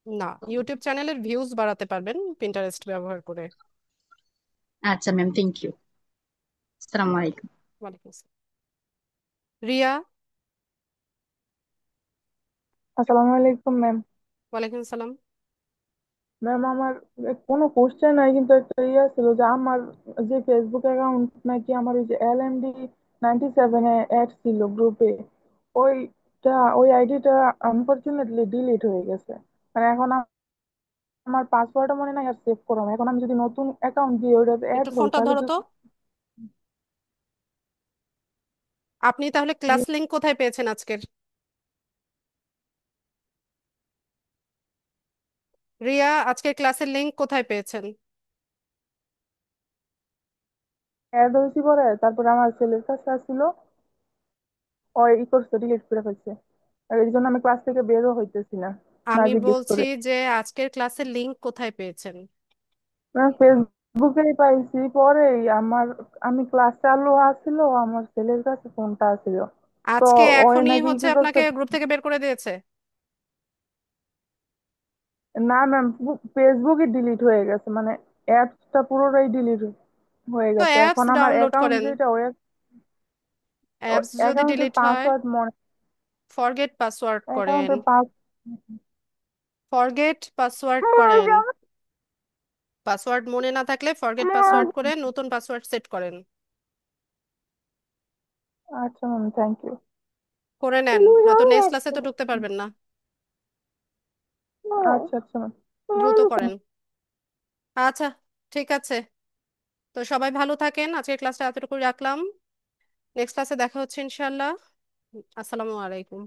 না, ইউটিউব চ্যানেলের ভিউজ বাড়াতে পারবেন পিন্টারেস্ট ব্যবহার করে। আচ্ছা ম্যাম, থ্যাংক ইউ। আসসালামু আলাইকুম। ওয়ালাইকুম আসসালাম। রিয়া। আসসালামু আলাইকুম ম্যাম। ওয়ালাইকুম সালাম। ম্যাম আমার কোনো কোশ্চেন নাই, কিন্তু একটা ইয়ে ছিল যে আমার যে ফেসবুক অ্যাকাউন্ট নাকি আমার ওই যে LMD97 অ্যাড ছিল গ্রুপে, ওই আইডিটা আনফরচুনেটলি ডিলিট হয়ে গেছে। মানে এখন আমার পাসওয়ার্ডও মনে নাই আর সেভ করা নাই। এখন আমি যদি নতুন অ্যাকাউন্ট দিয়ে ওইটাতে অ্যাড একটু হই ফোনটা তাহলে ধরো তো। তো। আপনি তাহলে ক্লাস লিংক কোথায় পেয়েছেন আজকের? রিয়া, আজকের ক্লাসের লিংক কোথায় পেয়েছেন? অ্যাড হয়েছি পরে, তারপরে আমার ছেলের কাছে আসছিল, ও ই করছে, ডিলিট করে ফেলছে। আর এই জন্য আমি ক্লাস থেকে বেরও হইতেছি না, আমি নাভিগেট বলছি করে। যে আজকের ক্লাসের লিংক কোথায় পেয়েছেন? ফেসবুকেই পাইছি পরেই আমি ক্লাস চালু আছিল, আমার ছেলের কাছে ফোনটা আছিল। তো আজকে ওই এখনই নাকি হচ্ছে কি করছে। আপনাকে গ্রুপ থেকে বের করে দিয়েছে? না ম্যাম, ফেসবুকই ডিলিট হয়ে গেছে, মানে অ্যাপসটা পুরোটাই ডিলিট। হয়ে তো গেছে। অ্যাপস এখন আমার ডাউনলোড অ্যাকাউন্ট করেন, যেটা ওই অ্যাপস যদি অ্যাকাউন্টের ডিলিট হয় পাসওয়ার্ড মনে ফরগেট পাসওয়ার্ড করেন, অ্যাকাউন্টের পাস ফরগেট পাসওয়ার্ড করেন। পাসওয়ার্ড মনে না থাকলে ফরগেট পাসওয়ার্ড করে নতুন পাসওয়ার্ড সেট করেন, আচ্ছা ম্যাম, থ্যাংক ইউ। করে নেন, নয়তো নেক্সট ক্লাসে তো ঢুকতে পারবেন না। আচ্ছা আচ্ছা ম্যাম। দ্রুত করেন। আচ্ছা, ঠিক আছে। তো সবাই ভালো থাকেন, আজকের ক্লাসটা এতটুকু রাখলাম। নেক্সট ক্লাসে দেখা হচ্ছে ইনশাল্লাহ। আসসালামু আলাইকুম।